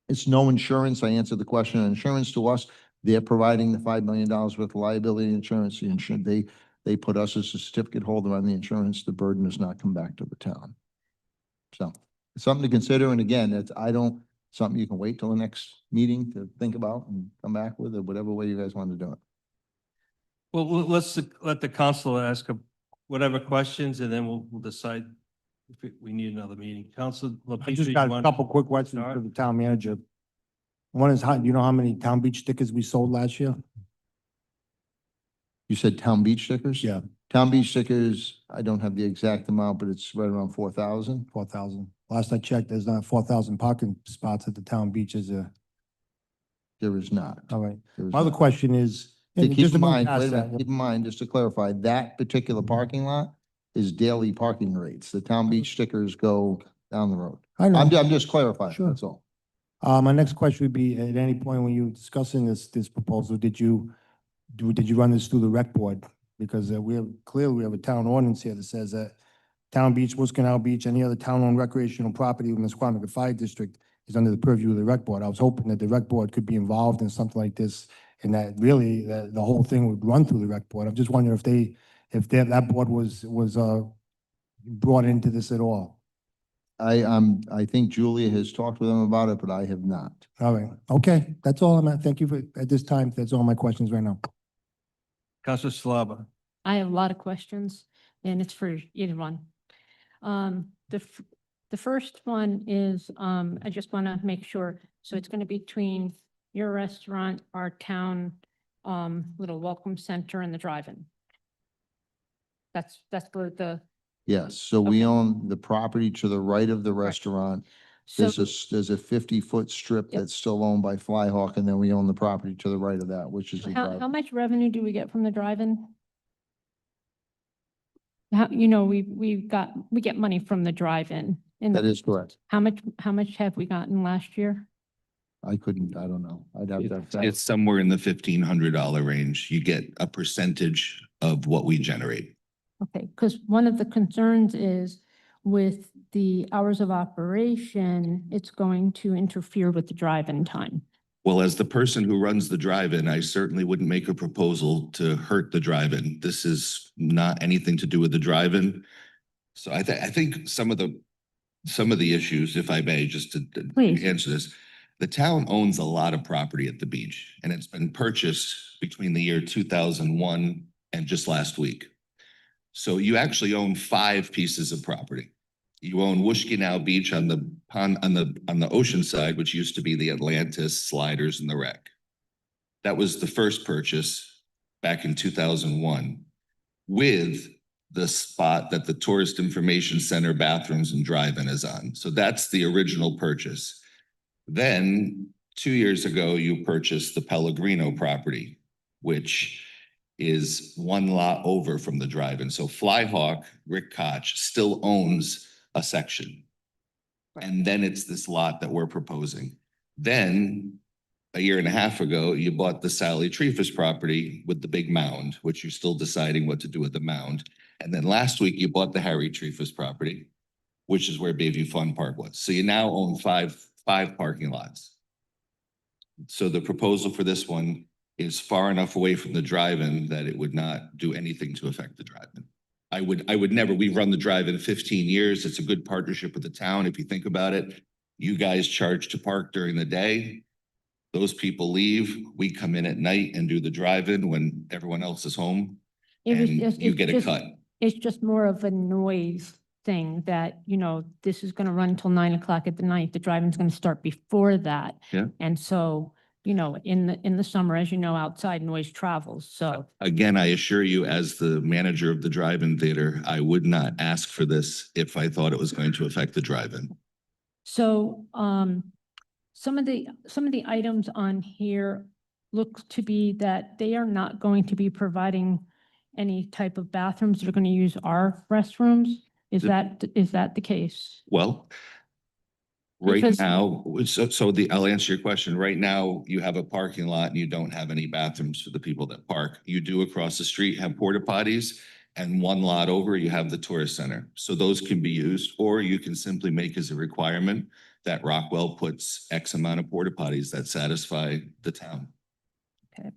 it's no insurance. I answered the question on insurance to us. They're providing the $5 million worth of liability insurance. They put us as a certificate holder on the insurance. The burden does not come back to the town. So it's something to consider. And again, something you can wait till the next meeting to think about and come back with, or whatever way you guys want to do it. Well, let's let the council ask whatever questions, and then we'll decide if we need another meeting. Council. I just got a couple quick questions for the town manager. One is, do you know how many Town Beach stickers we sold last year? You said Town Beach stickers? Yeah. Town Beach stickers, I don't have the exact amount, but it's right around 4,000. 4,000. Last I checked, there's not 4,000 parking spots at the Town Beach. There is not. All right. There is My other not. question is. Keep just in to move mind, past wait a that, minute, keep in mind, just to clarify, that particular parking lot is daily parking rates. The Town Beach stickers go down the road. I know. I'm just clarifying, Sure. that's all. My next question would be, at any point when you were discussing this proposal, did you run this through the rec board? Because we have a town ordinance here that says that Town Beach, West Canal Beach, any other town-owned recreational property within the Squamish Fire District is under the purview of the rec board. I was hoping that the rec board could be involved in something like this and that really, the whole thing would run through the rec board. I'm just wondering if that board was brought into this at all. I think Julia has talked with them about it, but I have not. All right, okay, that's all I'm at. Thank you for, at this time, that's all my questions right now. Counselor Salaba. I have a lot of questions, and it's for either one. The first one is, I just want to make sure, so it's going to be between your restaurant, our town, little welcome center and the drive-in. That's where the, Yes, so we Okay. own the property to the right of the restaurant. so, There's a 50-foot strip Yep. that's still owned by Flyhawk, and then we own the property to the right of that, which is. how much revenue do we get from the drive-in? How, we get money from the drive-in. That is correct. How much have we gotten last year? I don't know. I'd have to. It's somewhere in the $1,500 range. You get a percentage of what we generate. Okay, because one of the concerns is with the hours of operation, it's going to interfere with the drive-in time. Well, as the person who runs the drive-in, I certainly wouldn't make a proposal to hurt the drive-in. This is not anything to do with the drive-in. So I think some of the issues, if I may, just to Please. answer this, the town owns a lot of property at the beach, and it's been purchased between the year 2001 and just last week. So you actually own 5 pieces of property. You own Wushkinow Beach on the pond, on the ocean side, which used to be the Atlantis, Sliders, and the Wreck. That was the first purchase back in 2001, with the spot that the Tourist Information Center bathrooms and drive-in is on. So that's the original purchase. Then 2 years ago, you purchased the Pellegrino property, which is 1 lot over from the drive-in. So Flyhawk, Rick Koch, still owns a section. And then it's this lot that we're proposing. Then a year and a half ago, you bought the Sally Trefus property with the big mound, which you're still deciding what to do with the mound. And then last week you bought the Harry Trefus property, which is where Bayview Fun Park was. So you now own five parking lots. So the proposal for this one is far enough away from the drive-in that it would not do anything to affect the drive-in. I would never, we've run the drive-in 15 years. It's a good partnership with the town. If you think about it, you guys charge to park during the day. Those people leave. We come in at night and do the drive-in when everyone else is home. And you get a cut. It's just more of a noise thing that, this is going to run till 9 o'clock at the night. The drive-in's going to start before that. Yeah. And so, in the summer, as you know, outside noise travels. So Again, I assure you, as the manager of the drive-in theater, I would not ask for this if I thought it was going to affect the drive-in. So, some of the items on here look to be that they are not going to be providing any type of bathrooms. They're going to use our restrooms. Is that the case? Well, right Because- now, I'll answer your question. Right now, you have a parking lot and you don't have any bathrooms for the people that park. You do across the street have porta potties, and 1 lot over, you have the tourist center. So those can be used, or you can simply make as a requirement that Rockwell puts X amount of porta potties that satisfy the town. Okay.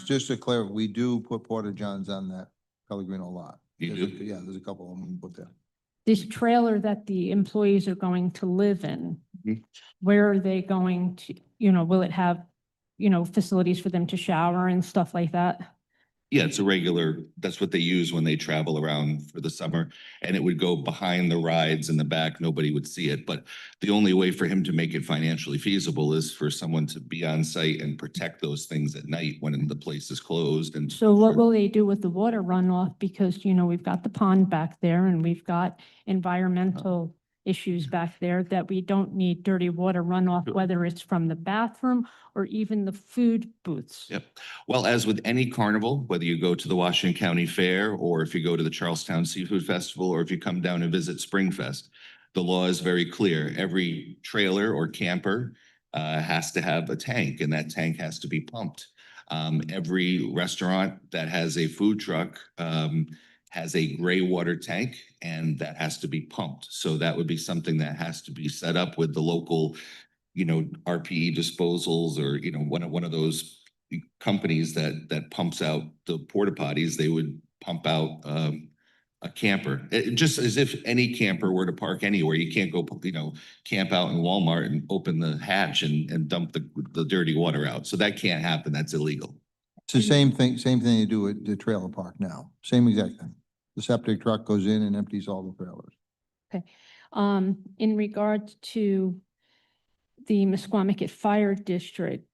Just to clarify, we do put porta johns on that Pellegrino lot. You There's do? Yeah, there's a couple of them put there. This trailer that the employees are going to live in, Mhm. where are they going to, will it have, facilities for them to shower and stuff like that? Yeah, it's a regular, that's what they use when they travel around for the summer. And it would go behind the rides in the back. Nobody would see it. But the only way for him to make it financially feasible is for someone to be on site and protect those things at night when the place is closed. And So what will they do with the water runoff? Because, we've got the pond back there and we've got environmental issues back there that we don't need dirty water runoff, Sure. whether it's from the bathroom or even the food booths. Yep. Well, as with any carnival, whether you go to the Washington County Fair, or if you go to the Charlestown Seafood Festival, or if you come down and visit Springfest, the law is very clear. Every trailer or camper has to have a tank, and that tank has to be pumped. Every restaurant that has a food truck has a gray water tank, and that has to be pumped. So that would be something that has to be set up with the local, RPE disposals, or, one of those companies that pumps out the porta potties, they would pump out a camper. Just as if any camper were to park anywhere, you can't go, camp out in Walmart and open the hatch and dump the dirty water out. So that can't happen. That's illegal. It's the same thing you do at the trailer park now. Same exact thing. The septic truck goes in and empties all the trailers. Okay. In regards to the Musquamacket Fire District,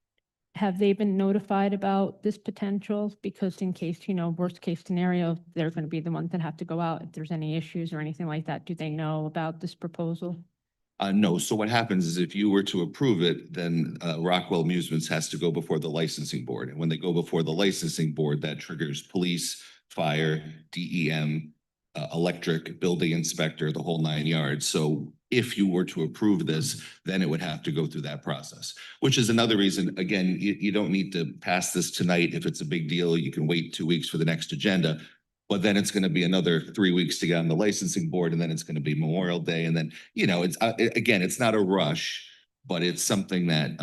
have they been notified about this potential? Because in case, worst case scenario, they're going to be the ones that have to go out if there's any issues or anything like that. Do they know about this proposal? No. So what happens is if you were to approve it, then Rockwell Amusements has to go before the licensing board. And when they go before the licensing board, that triggers police, fire, DEM, electric, building inspector, the whole 9 yards. So if you were to approve this, then it would have to go through that process, which is another reason, again, you don't need to pass this tonight. If it's a big deal, you can wait 2 weeks for the next agenda. But then it's going to be another 3 weeks to get on the licensing board, and then it's going to be Memorial Day. And then, it's again, it's not a rush, but it's something that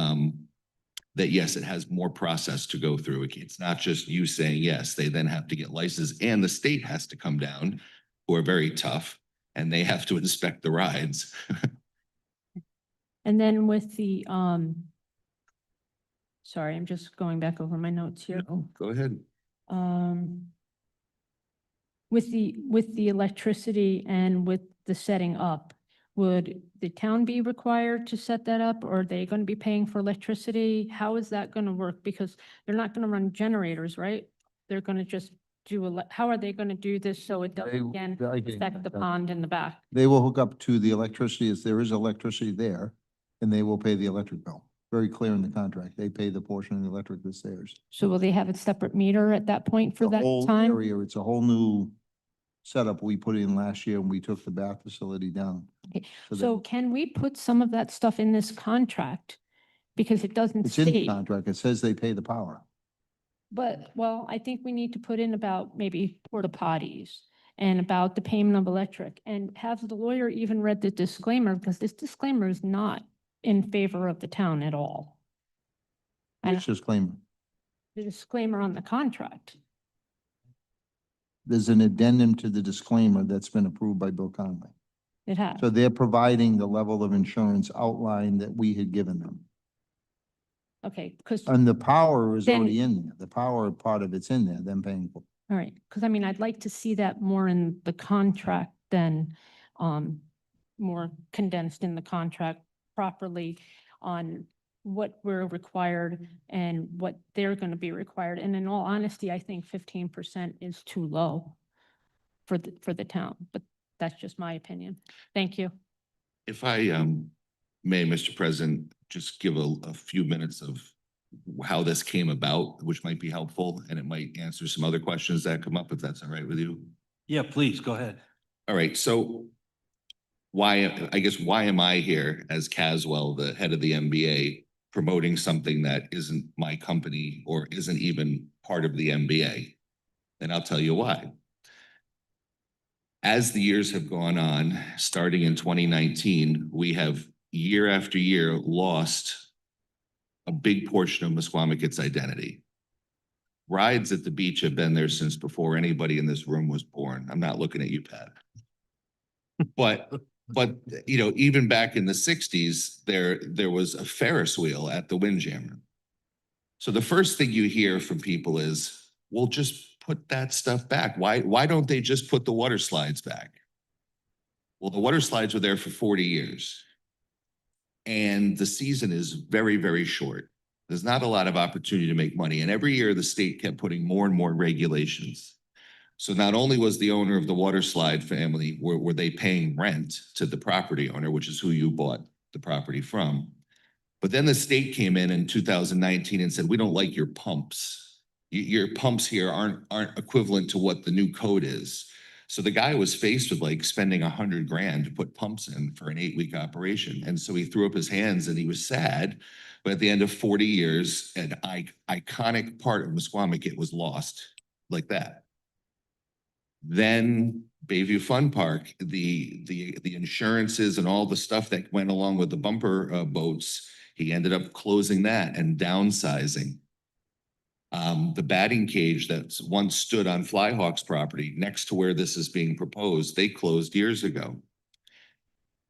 yes, it has more process to go through. It's not just you saying yes. They then have to get licensed, and the state has to come down, who are very tough, and they have to inspect the rides. And then with the, sorry, I'm just going back over my notes here. Go ahead. With the electricity and with the setting up, would the town be required to set that up, or are they going to be paying for electricity? How is that going to work? Because they're not going to run generators, right? They're going to just do, how are they going to do this so it doesn't again affect the pond in the back? They will hook up to the electricity if there is electricity there, and they will pay the electric bill. Very clear in the contract. They pay the portion of the electric that's theirs. So will they have a separate meter at that point for The that whole time? area, it's a whole new setup we put in last year when we took the bath facility down. Okay. So that- So can we put some of that stuff in this contract? Because it doesn't It's in the state. contract. It says they pay the power. But, well, I think we need to put in about maybe porta potties and about the payment of electric, and have the lawyer even read the disclaimer, because this disclaimer is not in favor of the town at all. And Which disclaimer? the disclaimer on the contract. There's an addendum to the disclaimer that's been approved by Bill Conley. It has. So they're providing the level of insurance outline that we had given them. Okay, because, And the power is Then- already in there. The power part of it's in there, them paying for. all right, because I mean, I'd like to see that more in the contract than, more condensed in the contract properly on what we're required and what they're going to be required. And in all honesty, I think 15% is too low for the town, but that's just my opinion. Thank you. If I may, Mr. President, just give a few minutes of how this came about, which might be helpful, and it might answer some other questions that come up, if that's all right with you. Yeah, please, go ahead. All right, so why am I here as Caswell, the head of the MBA, promoting something that isn't my company or isn't even part of the MBA? And I'll tell you why. As the years have gone on, starting in 2019, we have year after year lost a big portion of Musquamacket's identity. Rides at the beach have been there since before anybody in this room was born. I'm not looking at you, Pat. But even back in the 60s, there was a Ferris wheel at the Windjammer. So the first thing you hear from people is, well, just put that stuff back. Why don't they just put the water slides back? Well, the water slides were there for 40 years. And the season is very, very short. There's not a lot of opportunity to make money. And every year the state kept putting more and more regulations. So not only was the owner of the water slide family, were they paying rent to the property owner, which is who you bought the property from, but then the state came in 2019 and said, we don't like your pumps. Your pumps here aren't equivalent to what the new code is. So the guy was faced with like spending $100,000 to put pumps in for an 8-week operation. And so he threw up his hands and he was sad. But at the end of 40 years, an iconic part of Musquamacket was lost like that. Then Bayview Fun Park, the insurances and all the stuff that went along with the bumper boats, he ended up closing that and downsizing. The batting cage that once stood on Flyhawk's property next to where this is being proposed, they closed years ago.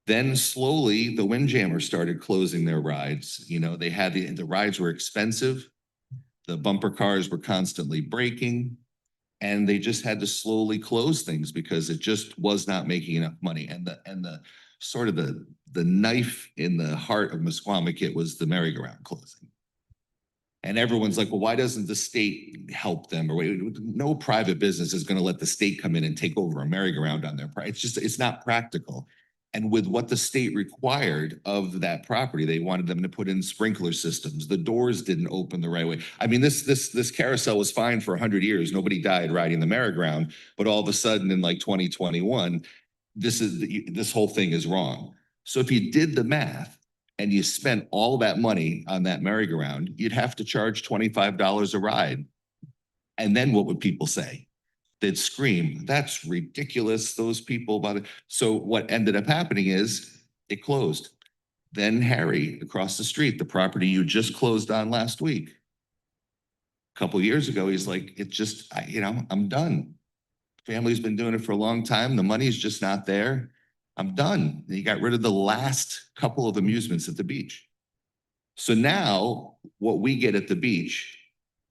Then slowly the Windjammers started closing their rides. You know, they had the rides were expensive. The bumper cars were constantly breaking. And they just had to slowly close things because it just was not making enough money. And the sort of the knife in the heart of Musquamaket was the merry-go-round closing. And everyone's like, well, why doesn't the state help them? Or no private business is going to let the state come in and take over a merry-go-round on their property. It's not practical. And with what the state required of that property, they wanted them to put in sprinkler systems. The doors didn't open the right way. I mean, this carousel was fine for 100 years. Nobody died riding the merry-go-round, but all of a sudden in like 2021, this whole thing is wrong. So if you did the math and you spent all that money on that merry-go-round, you'd have to charge $25 a ride. And then what would people say? They'd scream, that's ridiculous, those people bother. So what ended up happening is it closed. Then Harry, across the street, the property you just closed on last week. A couple of years ago, he's like, I'm done. Family's been doing it for a long time. The money's just not there. I'm done. He got rid of the last couple of amusements at the beach. So now what we get at the beach,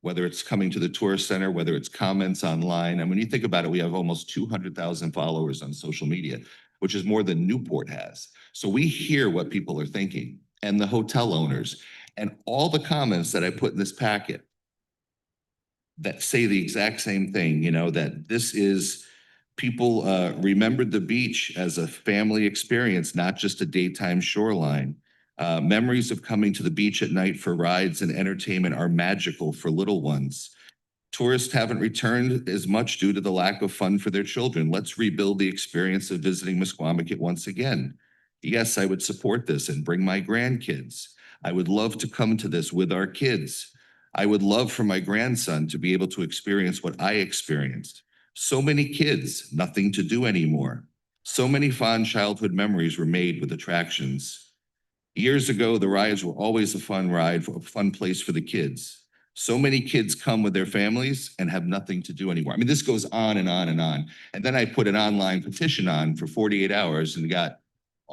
whether it's coming to the tourist center, whether it's comments online. And when you think about it, we have almost 200,000 followers on social media, which is more than Newport has. So we hear what people are thinking, and the hotel owners, and all the comments that I put in this packet that say the exact same thing, that this is people remembered the beach as a family experience, not just a daytime shoreline. Memories of coming to the beach at night for rides and entertainment are magical for little ones. Tourists haven't returned as much due to the lack of fun for their children. Let's rebuild the experience of visiting Musquamaket once again. Yes, I would support this and bring my grandkids. I would love to come to this with our kids. I would love for my grandson to be able to experience what I experienced. So many kids, nothing to do anymore. So many fond childhood memories were made with attractions. Years ago, the rides were always a fun ride, a fun place for the kids. So many kids come with their families and have nothing to do anymore. I mean, this goes on and on and on. And then I put an online petition on for 48 hours and got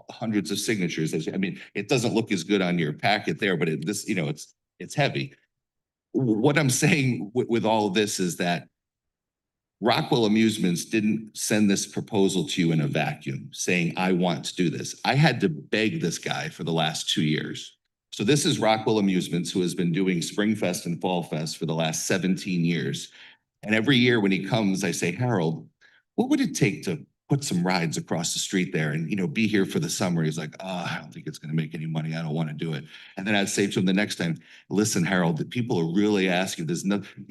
hundreds of signatures. I mean, it doesn't look as good on your packet there, but it's heavy. What I'm saying with all of this is that Rockwell Amusements didn't send this proposal to you in a vacuum saying, I want to do this. I had to beg this guy for the last 2 years. So this is Rockwell Amusements, who has been doing Spring Fest and Fall Fest for the last 17 years. And every year when he comes, I say, Harold, what would it take to put some rides across the street there and, be here for the summer? He's like, I don't think it's going to make any money. I don't want to do it. And then I'd say to him the next time, listen, Harold, the people are really asking,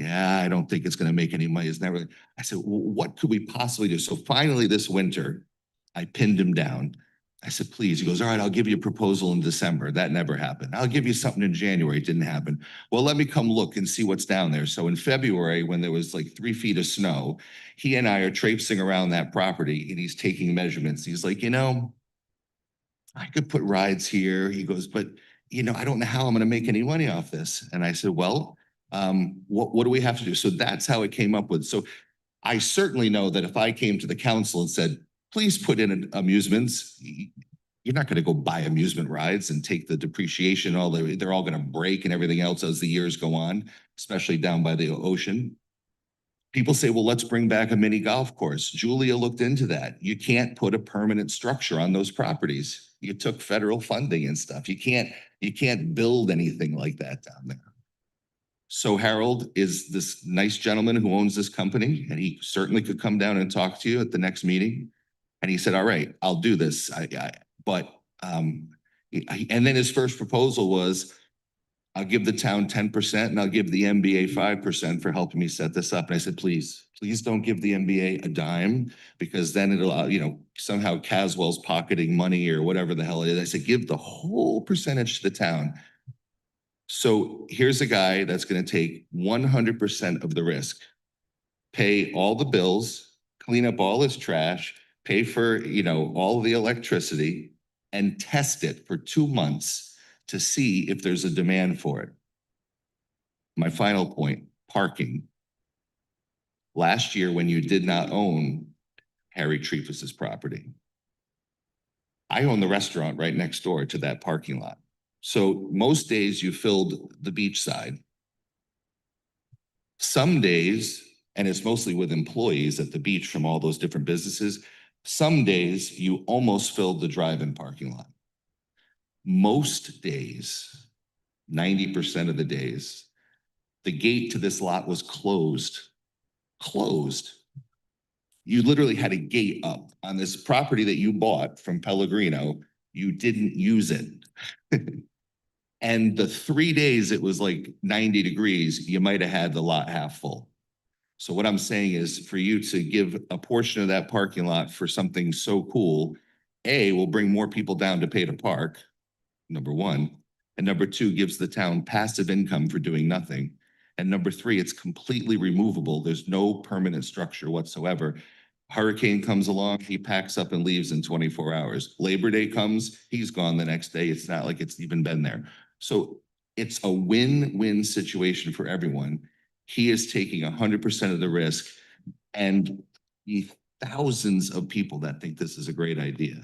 I don't think it's going to make any money. It's never. I said, well, what could we possibly do? So finally this winter, I pinned him down. I said, please. He goes, all right, I'll give you a proposal in December. That never happened. I'll give you something in January. It didn't happen. Well, let me come look and see what's down there. So in February, when there was like 3 feet of snow, he and I are traipsing around that property and he's taking measurements. He's like, I could put rides here. He goes, but I don't know how I'm going to make any money off this. And I said, well, what do we have to do? So that's how it came up with. So I certainly know that if I came to the council and said, please put in amusements, you're not going to go buy amusement rides and take the depreciation, they're all going to break and everything else as the years go on, especially down by the ocean. People say, well, let's bring back a mini golf course. Julia looked into that. You can't put a permanent structure on those properties. You took federal funding and stuff. You can't build anything like that down there. So Harold is this nice gentleman who owns this company, and he certainly could come down and talk to you at the next meeting. And he said, all right, I'll do this. And then his first proposal was, I'll give the town 10% and I'll give the MBA 5% for helping me set this up. And I said, please don't give the MBA a dime, because then it'll, somehow Caswell's pocketing money or whatever the hell it is. I said, give the whole percentage to the town. So here's a guy that's going to take 100% of the risk, pay all the bills, clean up all his trash, pay for, all the electricity, and test it for 2 months to see if there's a demand for it. My final point, parking. Last year, when you did not own Harry Trefusis' property, I own the restaurant right next door to that parking lot. So most days you filled the beach side. Some days, and it's mostly with employees at the beach from all those different businesses, some days you almost filled the drive-in parking lot. Most days, 90% of the days, the gate to this lot was closed. You literally had a gate up on this property that you bought from Pellegrino. You didn't use it. And the 3 days it was like 90 degrees, you might have had the lot half full. So what I'm saying is for you to give a portion of that parking lot for something so cool, A, will bring more people down to pay to park, number one. And number two, gives the town passive income for doing nothing. And number three, it's completely removable. There's no permanent structure whatsoever. Hurricane comes along, he packs up and leaves in 24 hours. Labor Day comes, he's gone the next day. It's not like it's even been there. So it's a win-win situation for everyone. He is taking 100% of the risk, and the thousands of people that think this is a great idea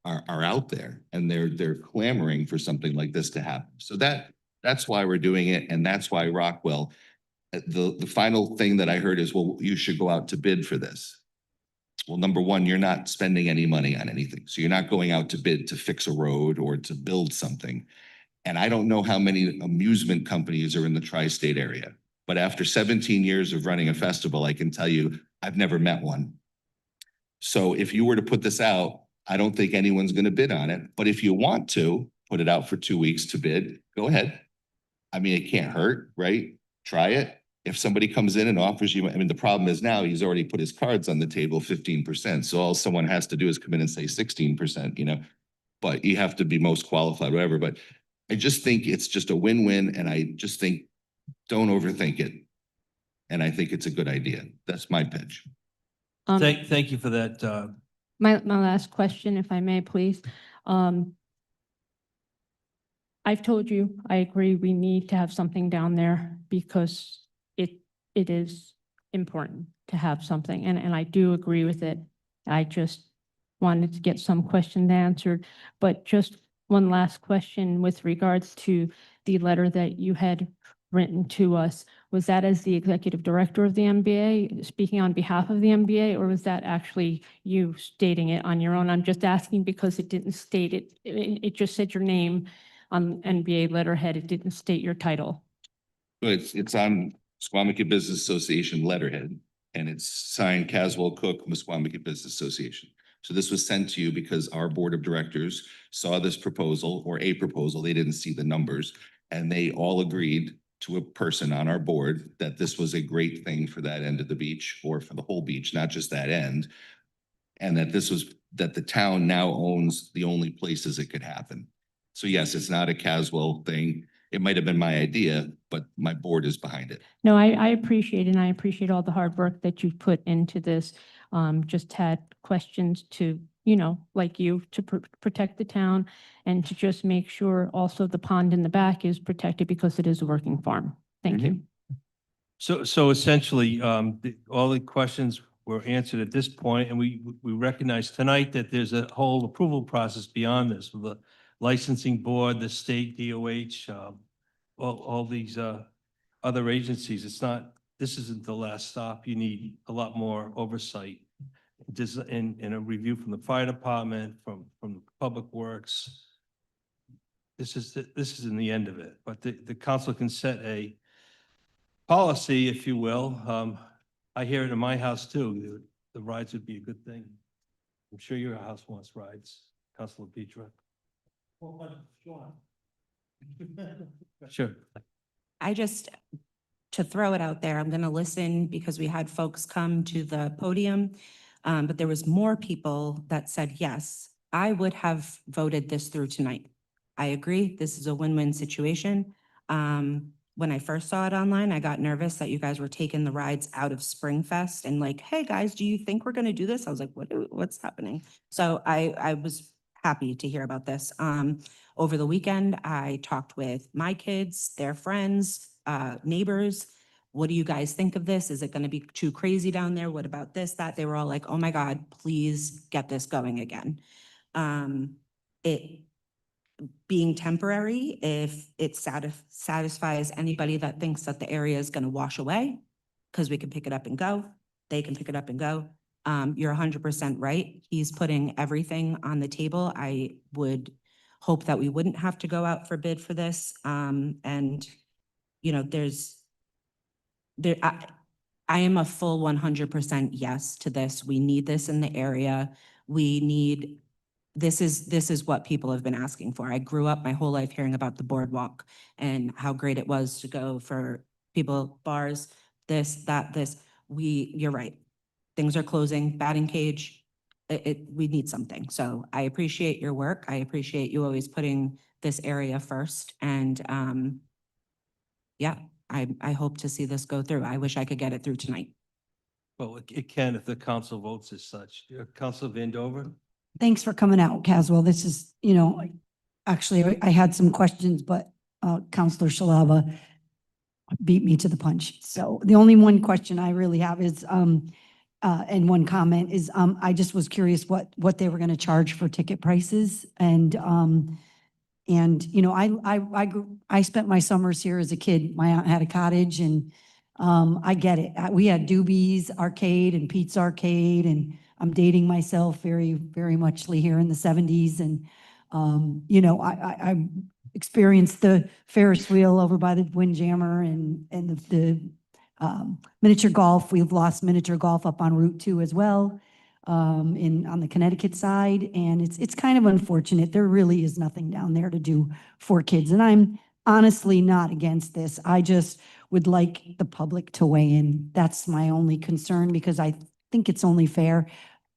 are out there, and they're clamoring for something like this to happen. So that's why we're doing it, and that's why Rockwell. The final thing that I heard is, well, you should go out to bid for this. Well, number one, you're not spending any money on anything. So you're not going out to bid to fix a road or to build something. And I don't know how many amusement companies are in the tri-state area, but after 17 years of running a festival, I can tell you, I've never met one. So if you were to put this out, I don't think anyone's going to bid on it. But if you want to put it out for 2 weeks to bid, go ahead. I mean, it can't hurt, right? Try it. If somebody comes in and offers you, I mean, the problem is now he's already put his cards on the table, 15%. So all someone has to do is come in and say 16%, you know, but you have to be most qualified, whatever. But I just think it's just a win-win. And I just think, don't overthink it. And I think it's a good idea. That's my pitch. Thank you for that. My last question, if I may, please. I've told you, I agree, we need to have something down there because it is important to have something, and I do agree with it. I just wanted to get some questions answered, but just one last question with regards to the letter that you had written to us. Was that as the executive director of the MBA, speaking on behalf of the MBA, or was that actually you stating it on your own? I'm just asking because it didn't state it. It just said your name on NBA letterhead. It didn't state your title. It's on Squamish Business Association letterhead, and it's signed Caswell Cook, Squamish Business Association. So this was sent to you because our board of directors saw this proposal, or a proposal. They didn't see the numbers, and they all agreed to a person on our board that this was a great thing for that end of the beach, or for the whole beach, not just that end. And that that the town now owns the only places it could happen. So yes, it's not a Caswell thing. It might have been my idea, but my board is behind it. No, I appreciate it, and I appreciate all the hard work that you've put into this. Just had questions to, you know, like you, to protect the town and to just make sure also the pond in the back is protected because it is a working farm. Thank you. So essentially, all the questions were answered at this point, and we recognize tonight that there's a whole approval process beyond this with the licensing board, the state DOH, all these other agencies. This isn't the last stop. You need a lot more oversight. Just in a review from the fire department, from Public Works. This isn't the end of it, but the council can set a policy, if you will. I hear it in my house too. The rides would be a good thing. I'm sure your house wants rides, Councilor Petra. Sure. To throw it out there, I'm going to listen because we had folks come to the podium, but there was more people that said, yes, I would have voted this through tonight. I agree. This is a win-win situation. When I first saw it online, I got nervous that you guys were taking the rides out of Springfest and like, hey guys, do you think we're going to do this? I was like, what's happening? So I was happy to hear about this. Over the weekend, I talked with my kids, their friends, neighbors, what do you guys think of this? Is it going to be too crazy down there? What about this, that? They were all like, oh my God, please get this going again. It being temporary, if it satisfies anybody that thinks that the area is going to wash away, because we can pick it up and go, they can pick it up and go. You're 100% right. He's putting everything on the table. I would hope that we wouldn't have to go out for bid for this. And, you know, I am a full 100% yes to this. We need this in the area. This is what people have been asking for. I grew up my whole life hearing about the boardwalk and how great it was to go for people, bars, this, that, this. You're right. Things are closing, batting cage. We need something. So I appreciate your work. I appreciate you always putting this area first. And yeah, I hope to see this go through. I wish I could get it through tonight. Well, it can if the council votes as such. Council Vandover? Thanks for coming out, Caswell. This is, you know, actually, I had some questions, but Counselor Shalaba beat me to the punch. So the only one question I really have is, and one comment is, I just was curious what they were going to charge for ticket prices. And, you know, I spent my summers here as a kid. My aunt had a cottage, and I get it. We had Doobie's Arcade and Pete's Arcade, and I'm dating myself very, very muchly here in the 70s. And, you know, I experienced the Ferris wheel over by the Windjammer and the miniature golf. We've lost miniature golf up on Route 2 as well, on the Connecticut side. And it's kind of unfortunate. There really is nothing down there to do for kids. And I'm honestly not against this. I just would like the public to weigh in. That's my only concern, because I think it's only fair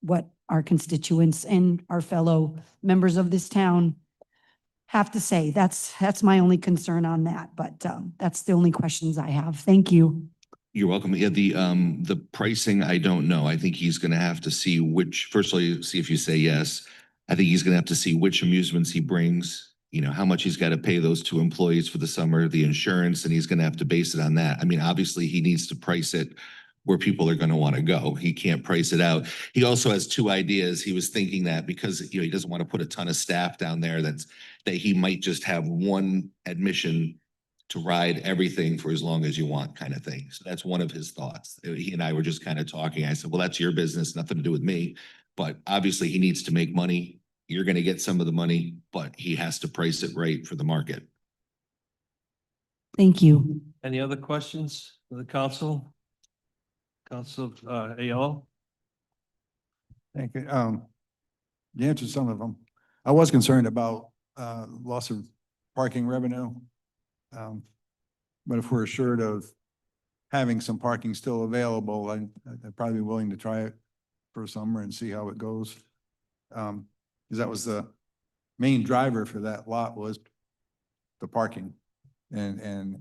what our constituents and our fellow members of this town have to say. That's my only concern on that, but that's the only questions I have. Thank you. You're welcome. Yeah, the pricing, I don't know. I think he's gonna have to see firstly, see if you say yes. I think he's gonna have to see which amusements he brings, you know, how much he's got to pay those 2 employees for the summer, the insurance, and he's gonna have to base it on that. I mean, obviously, he needs to price it where people are gonna want to go. He can't price it out. He also has 2 ideas. He was thinking that because, you know, he doesn't want to put a ton of staff down there, that he might just have one admission to ride everything for as long as you want, kind of thing. So that's one of his thoughts. He and I were just kind of talking. I said, well, that's your business, nothing to do with me. But obviously he needs to make money. You're going to get some of the money, but he has to price it right for the market. Thank you. Any other questions for the council? Council Ayala? Thank you. You answered some of them. I was concerned about loss of parking revenue. But if we're assured of having some parking still available, I'd probably be willing to try it for summer and see how it goes. Because that was the main driver for that lot, was the parking. And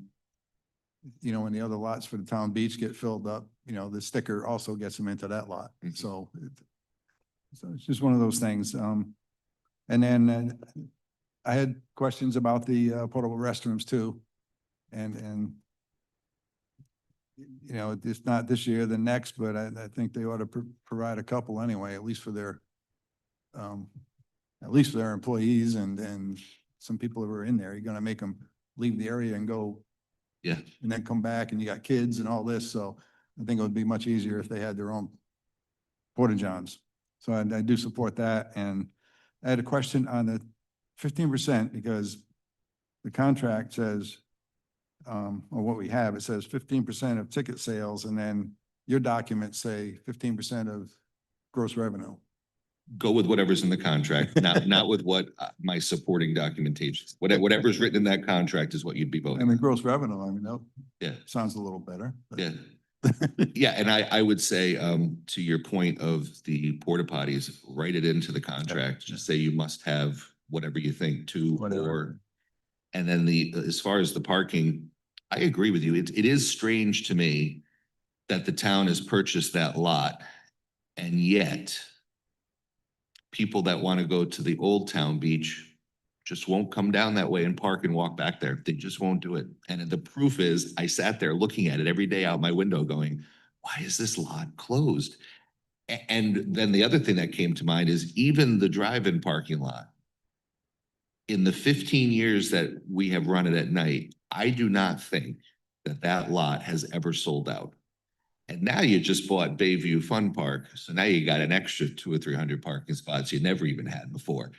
you know, when the other lots for the town beach get filled up, you know, the sticker also gets them into that lot. Mhm. So it's just one of those things. And then I had questions about the portable restrooms too. And you know, it's not this year, the next, but I think they ought to provide a couple anyway, at least for their employees and some people who are in there. You're gonna make them leave the area and go. Yeah. And then come back, and you got kids and all this. So I think it would be much easier if they had their own porta johns. So I do support that. And I had a question on the 15%, because the contract says, or what we have, it says 15% of ticket sales, and then your documents say 15% of gross revenue. Go with whatever's in the contract, not with what my supporting documentation. Whatever's written in that contract is what you'd be I voting. mean, gross revenue, I mean, that Yeah. sounds a little better. But Yeah. Yeah, and I would say, to your point of the porta potties, write it into the contract. Just say you must have whatever you think, 2 Whatever. or. And then as far as the parking, I agree with you. It is strange to me that the town has purchased that lot, and yet people that want to go to the Old Town Beach just won't come down that way and park and walk back there. They just won't do it. And the proof is I sat there looking at it every day out my window going, why is this lot closed? And then the other thing that came to mind is even the drive-in parking lot. In the 15 years that we have run it at night, I do not think that that lot has ever sold out. And now you just bought Bayview Fun Park. So now you got an extra 200 or 300 parking spots you never even had before.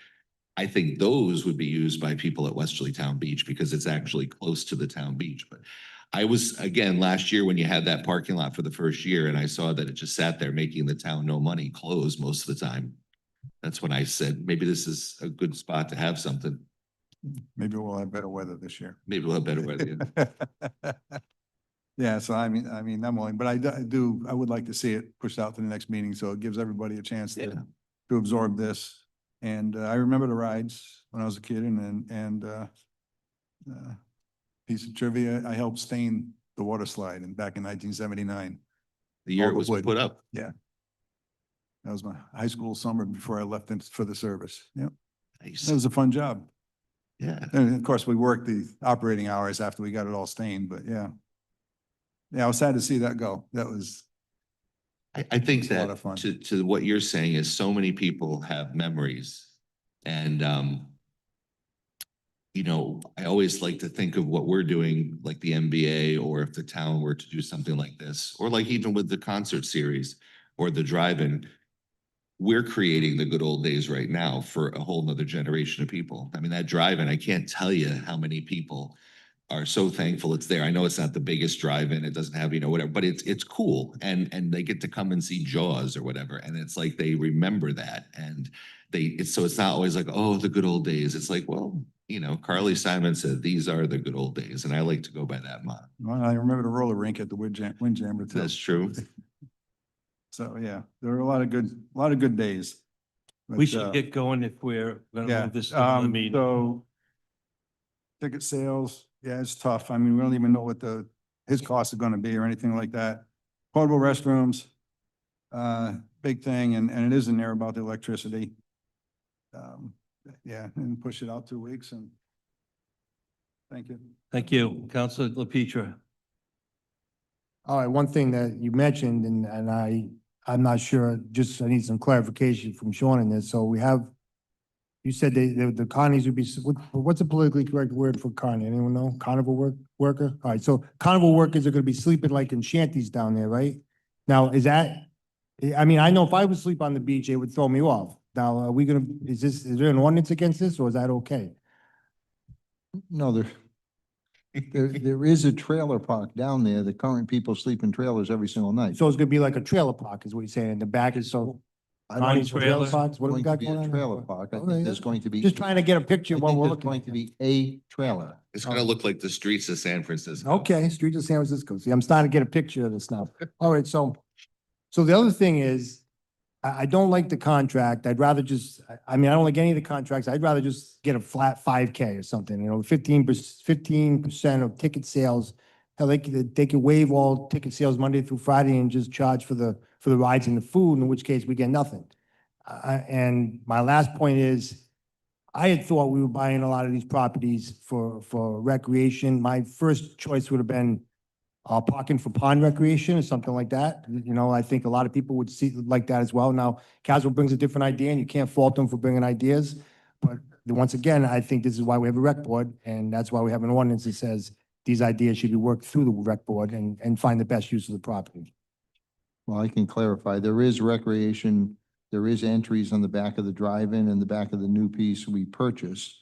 I think those would be used by people at Westerly Town Beach because it's actually close to the town beach. But I was, again, last year when you had that parking lot for the first year and I saw that it just sat there making the town no money, closed most of the time. That's when I said, maybe this is a good spot to have something. Maybe we'll have better weather this year. Maybe we'll have better weather. Yeah, so I mean, I'm willing, but I would like to see it pushed out to the next meeting, so it gives everybody a chance Yeah. to absorb this. And I remember the rides when I was a kid and piece of trivia, I helped stain the water slide back in 1979. The year All it the was wood. put up. Yeah. That was my high school summer before I left for the service. Yep. Nice. That was a fun job. Yeah. And of course, we worked the operating hours after we got it all stained, but yeah. Yeah, I was sad to see that go. That was, I think It's a lot that of fun. to what you're saying is so many people have memories. And you know, I always like to think of what we're doing, like the NBA, or if the town were to do something like this, or like even with the concert series or the drive-in. We're creating the good old days right now for a whole nother generation of people. I mean, that drive-in, I can't tell you how many people are so thankful it's there. I know it's not the biggest drive-in, it doesn't have, you know, whatever, but it's cool. And they get to come and see Jaws or whatever. And it's like they remember that. And so it's not always like, oh, the good old days. It's like, well, you know, Carly Simon said, these are the good old days. And I like to go by that motto. well, I remember the roller rink at the Windjammer too. That's true. So, yeah, there were a lot of good days. We But, should get going if we're gonna yeah, move this to the meeting. so ticket sales, yeah, it's tough. I mean, we don't even know what his costs are gonna be or anything like that. Portable restrooms, big thing, and it is in there about the electricity. Yeah, and push it out 2 weeks and thank you. Thank you, Councilor LaPetra. All right, one thing that you mentioned, and I'm not sure, just I need some clarification from Sean in this. So we have, you said the carnies would be, what's a politically correct word for carny? Anyone know? Carnival worker? All right, so carnival workers are gonna be sleeping like in shanties down there, right? Now, is that, I mean, I know if I would sleep on the beach, it would throw me off. Now, are we gonna, is there an ordinance against this or is that okay? No, there is a trailer park down there. The current people sleep in trailers every single night. So it's gonna be like a trailer park is what you're saying, in the back is so. I Carnies don't for think trailer trailer. parks, what do we Going got to be going a on? trailer park. I All think right, there's going to be. Just trying to get a picture I of what think we're there's looking going at. to be a trailer. It's gonna look like the streets of San Francisco. Okay, Streets of San Francisco. See, I'm starting to get a picture of this now. All right, so the other thing is, I don't like the contract. I'd rather just, I mean, I don't like any of the contracts. I'd rather just get a flat 5K or something, you know, 15% of ticket sales. Hell, they could waive all ticket sales Monday through Friday and just charge for the rides and the food, in which case we get nothing. And my last point is, I had thought we were buying a lot of these properties for recreation. My first choice would have been parking for pond recreation or something like that. You know, I think a lot of people would see like that as well. Now, Caswell brings a different idea and you can't fault them for bringing ideas. But once again, I think this is why we have a rec board, and that's why we have an ordinance that says these ideas should be worked through the rec board and find the best use of the property. Well, I can clarify. There is recreation. There is entries on the back of the drive-in and the back of the new piece we purchased.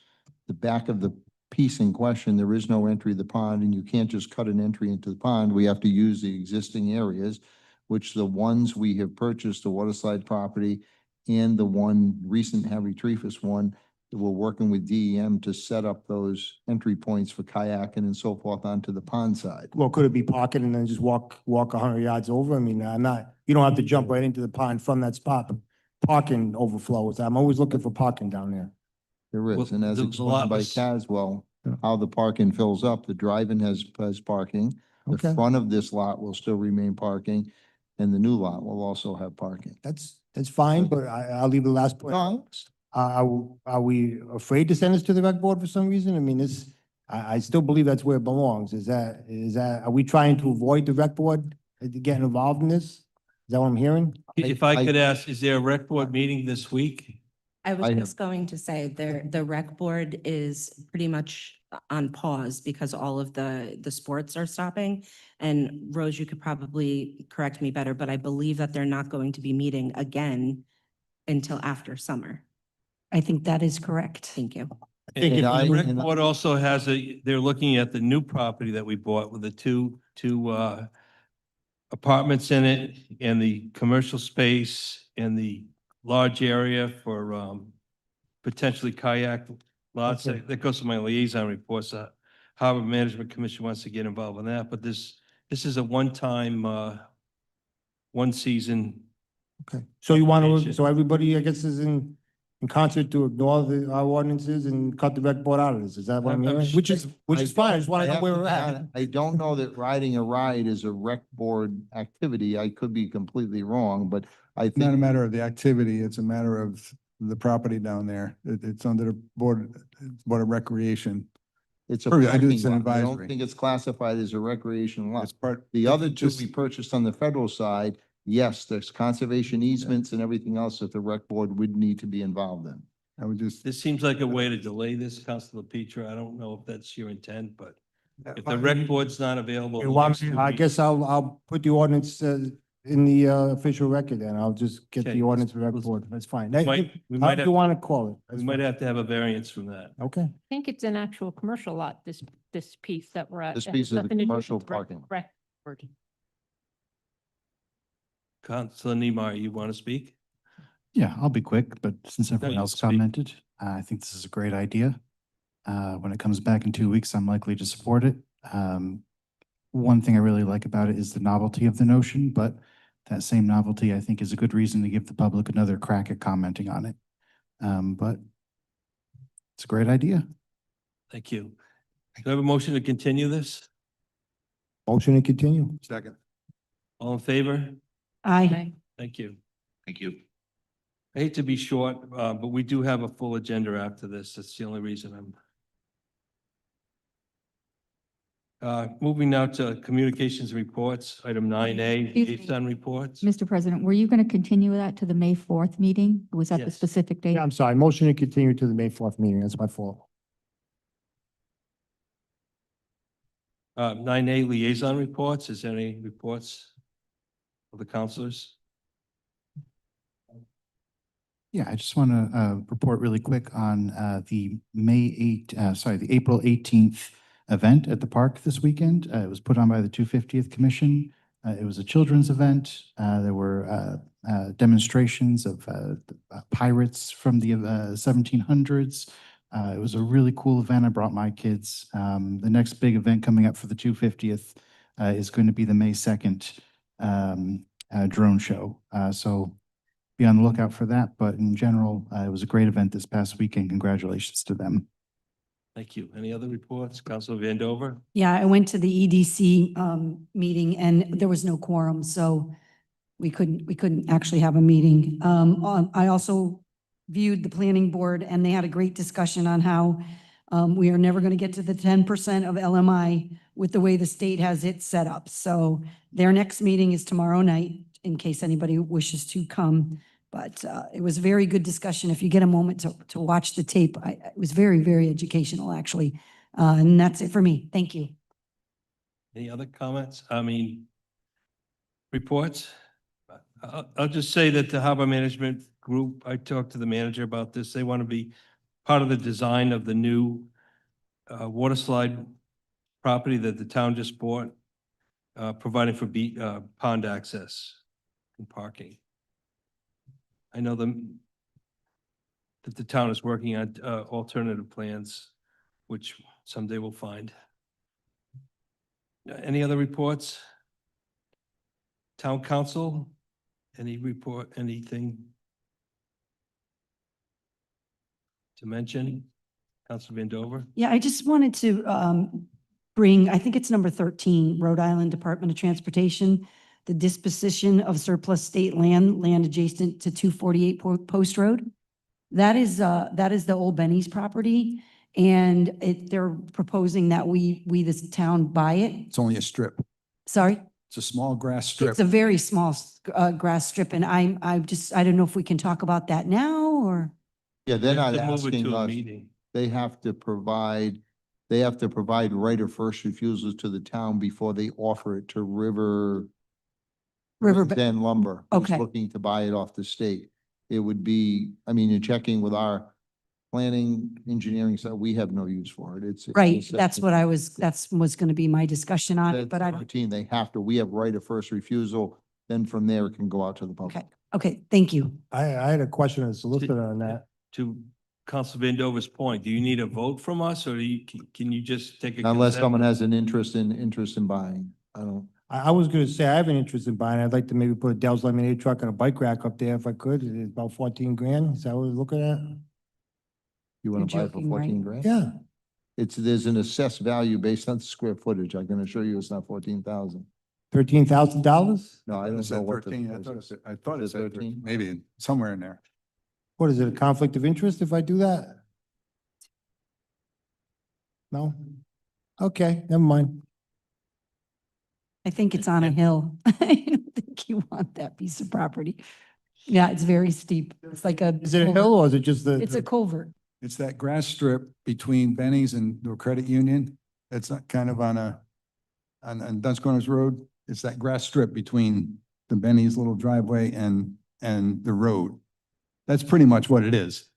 The back of the piece in question, there is no entry to the pond, and you can't just cut an entry into the pond. We have to use the existing areas, which the ones we have purchased, the waterslide property and the one recent Harry Trefus one, we're working with DEM to set up those entry points for kayaking and so forth onto the pond side. Well, could it be parking and then just walk 100 yards over? I mean, you don't have to jump right into the pond from that spot, but parking overflows. I'm always looking for parking down there. There is, Well, and as the explained lot by was- Caswell, Yeah. how the parking fills up, the drive-in has parking. The Okay. front of this lot will still remain parking, and the new lot will also have parking. That's fine, but I'll leave the last point. No, Are we afraid to send this to the rec board for some reason? I mean, I still believe that's where it belongs. Are we trying to avoid the rec board getting involved in this? Is that what I'm hearing? If I could ask, is there a rec board meeting this week? I was I have- just going to say, the rec board is pretty much on pause because all of the sports are stopping. And Rose, you could probably correct me better, but I believe that they're not going to be meeting again until after summer. I think that is correct. Thank you. think And if- the rec board also has they're looking at the new property that we bought with the two apartments in it and the commercial space and the large area for potentially kayak lots. Okay. That goes to my liaison reports. Harbor Management Commission wants to get involved in that, but this is a one-time, one season. Okay. So you want to, Application. so everybody, I guess, is in concert to ignore our ordinances and cut the rec board out of this? Is that what I'm I'm hearing? sh- Which is fine. I just want to know where we're at. I don't know that riding a ride is a rec board activity. I could be completely wrong, but I It's not a think matter of the activity, it's a matter of the property down there. It's under the Board of Recreation. it's a Or I do- parking it's an lot. I don't advisory. think it's classified as a recreation lot. It's part. The other two just- we purchased on the federal side, yes, there's conservation easements and everything else that the rec board would need to be involved in. I would just. This seems like a way to delay this, Councilor Petra. I don't know if that's your intent, but if the rec board's not available. You the want next me- two I weeks- guess I'll put the ordinance in the official record then. I'll just get Okay. the ordinance for rec board. That's fine. We might How do have, you want to call it? That's we might fine. have to have a variance from that. Okay. I think it's an actual commercial lot, this piece that we're at. This It has piece is the nothing to do commercial with rec- parking lot. rec board. Councilor Niemeyer, you want to speak? Yeah, I'll be quick, but since everyone you else speak. commented, I think this is a great idea. When it comes back in 2 weeks, I'm likely to support it. One thing I really like about it is the novelty of the notion, but that same novelty, I think, is a good reason to give the public another crack at commenting on it. But it's a great idea. Thank you. Do I have a motion to continue this? Motion to continue. Second. All in favor? Aye. Thank you. Thank you. I hate to be short, but we do have a full agenda after this. That's the only reason I'm. Moving now to communications reports, item 9A, Excuse me. liaison reports. Mr. President, were you going to continue that to the May 4th meeting? Was that the Yes. specific date? Yeah, I'm sorry. Motion to continue to the May 4th meeting. That's my fault. 9A liaison reports. Is there any reports of the councilors? Yeah, I just want to report really quick on the the April 18th event at the park this weekend. It was put on by the 250th Commission. It was a children's event. There were demonstrations of pirates from the 1700s. It was a really cool event. I brought my kids. The next big event coming up for the 250th is going to be the May 2nd drone show. So be on the lookout for that. But in general, it was a great event this past weekend. Congratulations to them. Thank you. Any other reports? Councilor Vandover? Yeah, I went to the EDC meeting and there was no quorum, so we couldn't actually have a meeting. I also viewed the planning board and they had a great discussion on how we are never going to get to the 10% of LMI with the way the state has it set up. So their next meeting is tomorrow night in case anybody wishes to come. But it was a very good discussion. If you get a moment to watch the tape, it was very, very educational, actually. And that's it for me. Thank you. Any other comments? Reports? I'll just say that the harbor management group, I talked to the manager about this. They want to be part of the design of the new water slide property that the town just bought, providing for pond access and parking. I know that the town is working on alternative plans, which someday we'll find. Any other reports? Town council, any report, anything to mention? Councilor Vandover? Yeah, I just wanted to bring, I think it's number 13, Rhode Island Department of Transportation, the disposition of surplus state land adjacent to 248 Post Road. That is the old Benny's property. And they're proposing that we, this town buy it. It's only a strip. Sorry? It's a small grass strip. It's a very small, grass strip, and I don't know if we can talk about that now, or? Yeah, they're We have not to move it asking to a us. meeting. They have to provide right of first refusal to the town before they offer it to River, Then Lumber. Who's Okay. looking to buy it off the state. It would be, I mean, you're checking with our planning, engineering, so we have no use for it. It's. right, that's was gonna be my discussion on it, but I don't, Routine, they have to, we have right of first refusal, then from there it can go out to the public. okay, thank you. I had a question as solicitor on that. To Council Vandover's point, do you need a vote from us or can you just take a? Unless consent? someone has an interest in buying, I don't. I was gonna say, I have an interest in buying. I'd like to maybe put a Dell's Lemonade truck and a bike rack up there if I could. It's about 14 grand. Is that what we're looking at? You wanna You're buy it for joking, right? 14 grand? Yeah. There's an assessed value based on the square footage. I can assure you it's not 14,000. $13,000? No, I don't It's know at what the 13. price is. I thought it Is it said 13? maybe somewhere in there. What is it, a conflict of interest if I do that? No? Okay, never mind. I think it's on a hill. I don't think you want that piece of property. Yeah, it's very steep. It's like a. Is it a hill or is it just the? It's a culvert. It's that grass strip between Benny's and the credit union. It's not kind of on Duns Corners Road. It's that grass strip between the Benny's little driveway and the road. That's pretty much what it is.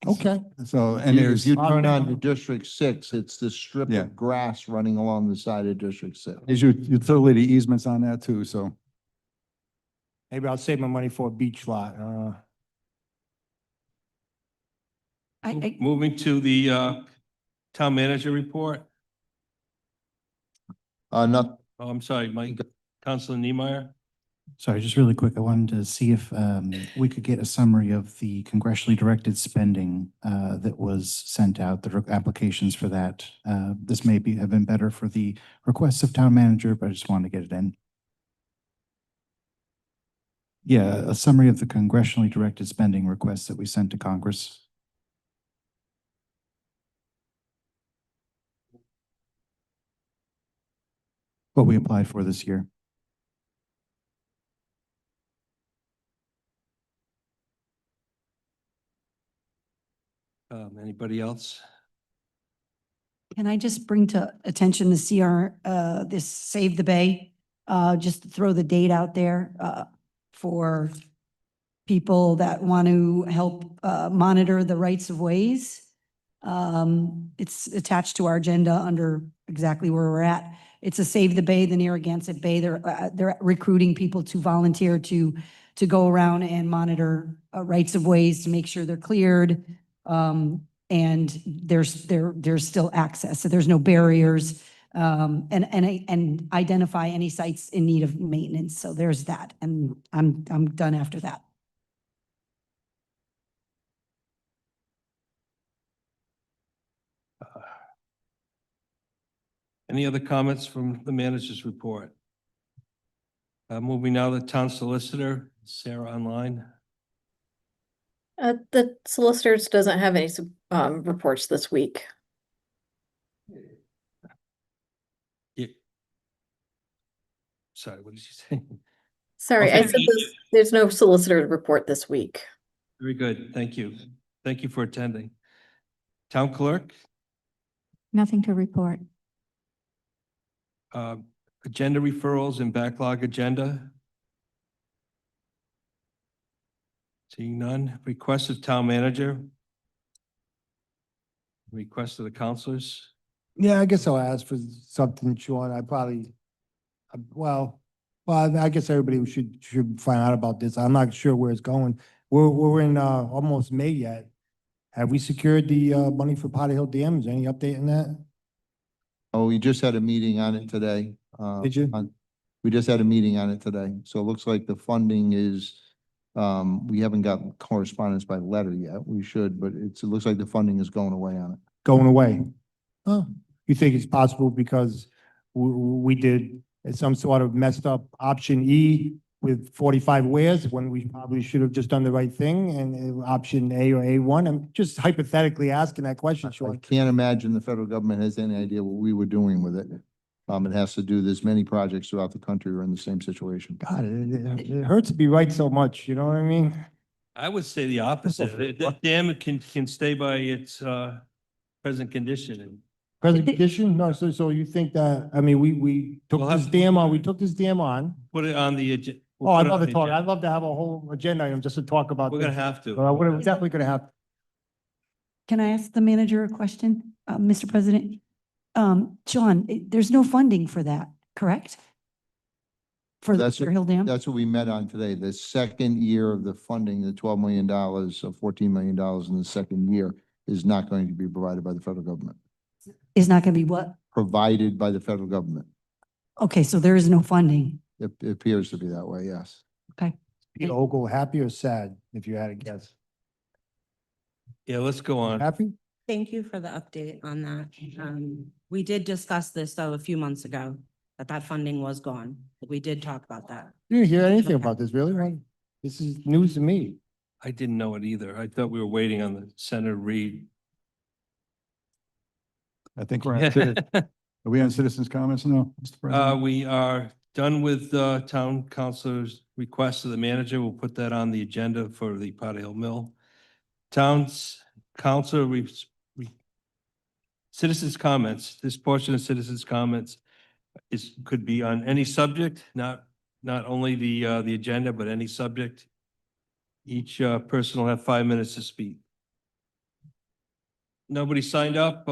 Okay. So, and If there's, you turn on to District 6, it's the strip Yeah. of grass running along the side of District 6. there's utility easements on that too, so. Maybe I'll save my money for a beach lot. Moving to the town manager report. Not, Oh, I'm sorry, Mike, Councilor Niemeyer. Sorry, just really quick, I wanted to see if we could get a summary of the congressionally directed spending that was sent out, the applications for that. This may have been better for the requests of town manager, but I just wanted to get it in. Yeah, a summary of the congressionally directed spending requests that we sent to Congress. What we applied for this year. Anybody else? Can I just bring to attention the CR, this Save the Bay? Just to throw the date out there, for people that want to help, monitor the rights of ways. It's attached to our agenda under exactly where we're at. It's a Save the Bay, the Narragansett Bay. They're recruiting people to volunteer to go around and monitor, rights of ways to make sure they're cleared. And there's still access, so there's no barriers, and identify any sites in need of maintenance. So there's that, and I'm done after that. Any other comments from the manager's report? Moving now to the town solicitor, Sarah online. The solicitors doesn't have any reports this week. Yeah. Sorry, what did you say? Sorry, Okay. I said there's no solicitor report this week. Very good, thank you. Thank you for attending. Town clerk, Nothing to report. agenda referrals and backlog agenda. Seeing none. Request of town manager. Request of the councilors. Yeah, I guess I'll ask for something, Sean. I guess everybody should find out about this. I'm not sure where it's going. We're in, almost May yet. Have we secured the, money for Potter Hill Dam? Is there any update on that? oh, we just had a meeting on it today. Did you? We just had a meeting on it today. So it looks like the funding is, we haven't gotten correspondence by letter yet. We should, but it looks like the funding is going away on it. Going away? Oh, you think it's possible because we did some sort of messed up option E with 45 wares when we probably should have just done the right thing and option A or A1. I'm just hypothetically asking that question, I Sean. can't imagine the federal government has any idea what we were doing with it. It has to do, there's many projects throughout the country are in the same situation. God, it hurts to be right so much, you know what I mean? I would say the opposite. That dam can stay by its present condition and Present condition? No, so you think that, I mean, we took We'll this have- dam on, we took this dam on. put it on the agenda. Oh, I'd love to talk. I'd love to have a whole agenda item just to talk about We're this. gonna have to. We're definitely gonna have. Can I ask the manager a question, Mr. President? Sean, there's no funding for that, correct? For the That's Cedar Hill Dam? That's what we met on today. The second year of the funding, the $12 million, of $14 million in the second year is not going to be provided by the federal government. Is not gonna be what? Provided by the federal government. Okay, so there is no funding. It appears to be that way, yes. Okay. Peter Ogle, happy or sad, if you had to guess? Yeah, let's go on. Happy? Thank you for the update on that. We did discuss this though a few months ago, that funding was gone. We did talk about that. You didn't hear anything about this, really? Right? This is news to me. I didn't know it either. I thought we were waiting on the Senator Reed. I think we're on, are we on citizens' comments now, Mr. President? We are done with town councilor's request of the manager. We'll put that on the agenda for the Powder Hill Mill. Town's council, citizens' comments. This portion of citizens' comments could be on any subject, not only the agenda, but any subject. Each person will have 5 minutes to speak. Nobody signed up.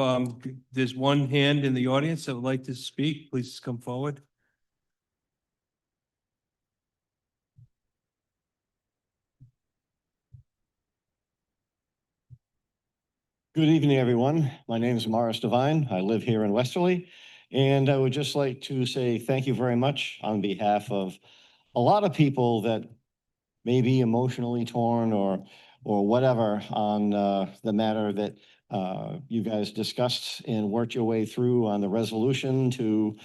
There's one hand in the audience that would like to speak. Please come forward. Good evening, everyone. My name is Morris Devine. I live here in Westerly. And I would just like to say thank you very much on behalf of a lot of people that may be emotionally torn or whatever on the matter that you guys discussed and worked your way through on the resolution to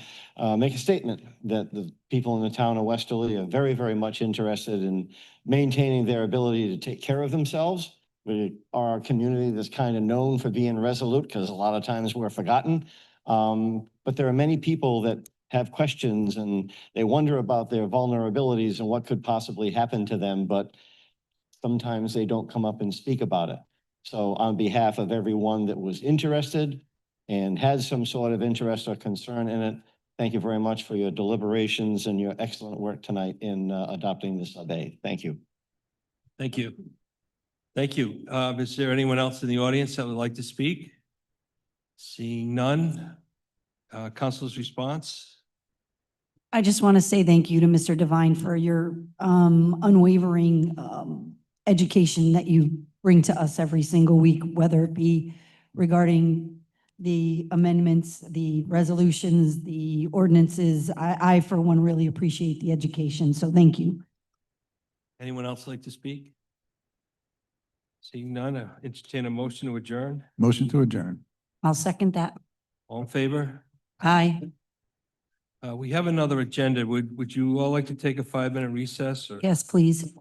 make a statement that the people in the town of Westerly are very, very much interested in maintaining their ability to take care of themselves. We are a community that's kind of known for being resolute because a lot of times we're forgotten. But there are many people that have questions and they wonder about their vulnerabilities and what could possibly happen to them, but sometimes they don't come up and speak about it. So on behalf of everyone that was interested and had some sort of interest or concern in it, thank you very much for your deliberations and your excellent work tonight in adopting this sub-A. Thank you. Thank you. Thank you. Is there anyone else in the audience that would like to speak? Seeing none. Council's response? I just want to say thank you to Mr. Devine for your unwavering education that you bring to us every single week, whether it be regarding the amendments, the resolutions, the ordinances. I for one, really appreciate the education. So thank you. Anyone else like to speak? Seeing none, entertain a motion to adjourn. Motion to adjourn. I'll second that. All in favor? Aye. We have another agenda. Would you all like to take a 5-minute recess or? Yes, please.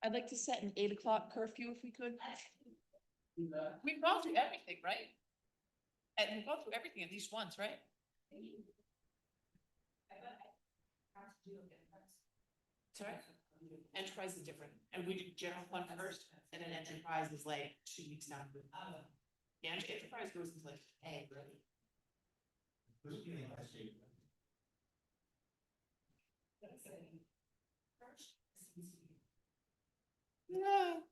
I'd like to set an 8 o'clock curfew if we could. We've gone through everything, right? And we've gone through everything at least once, right? Sorry? Enterprise is different, and we do general fund first, and then enterprise is like 2 weeks down. Yeah, enterprise goes into like A, really. No.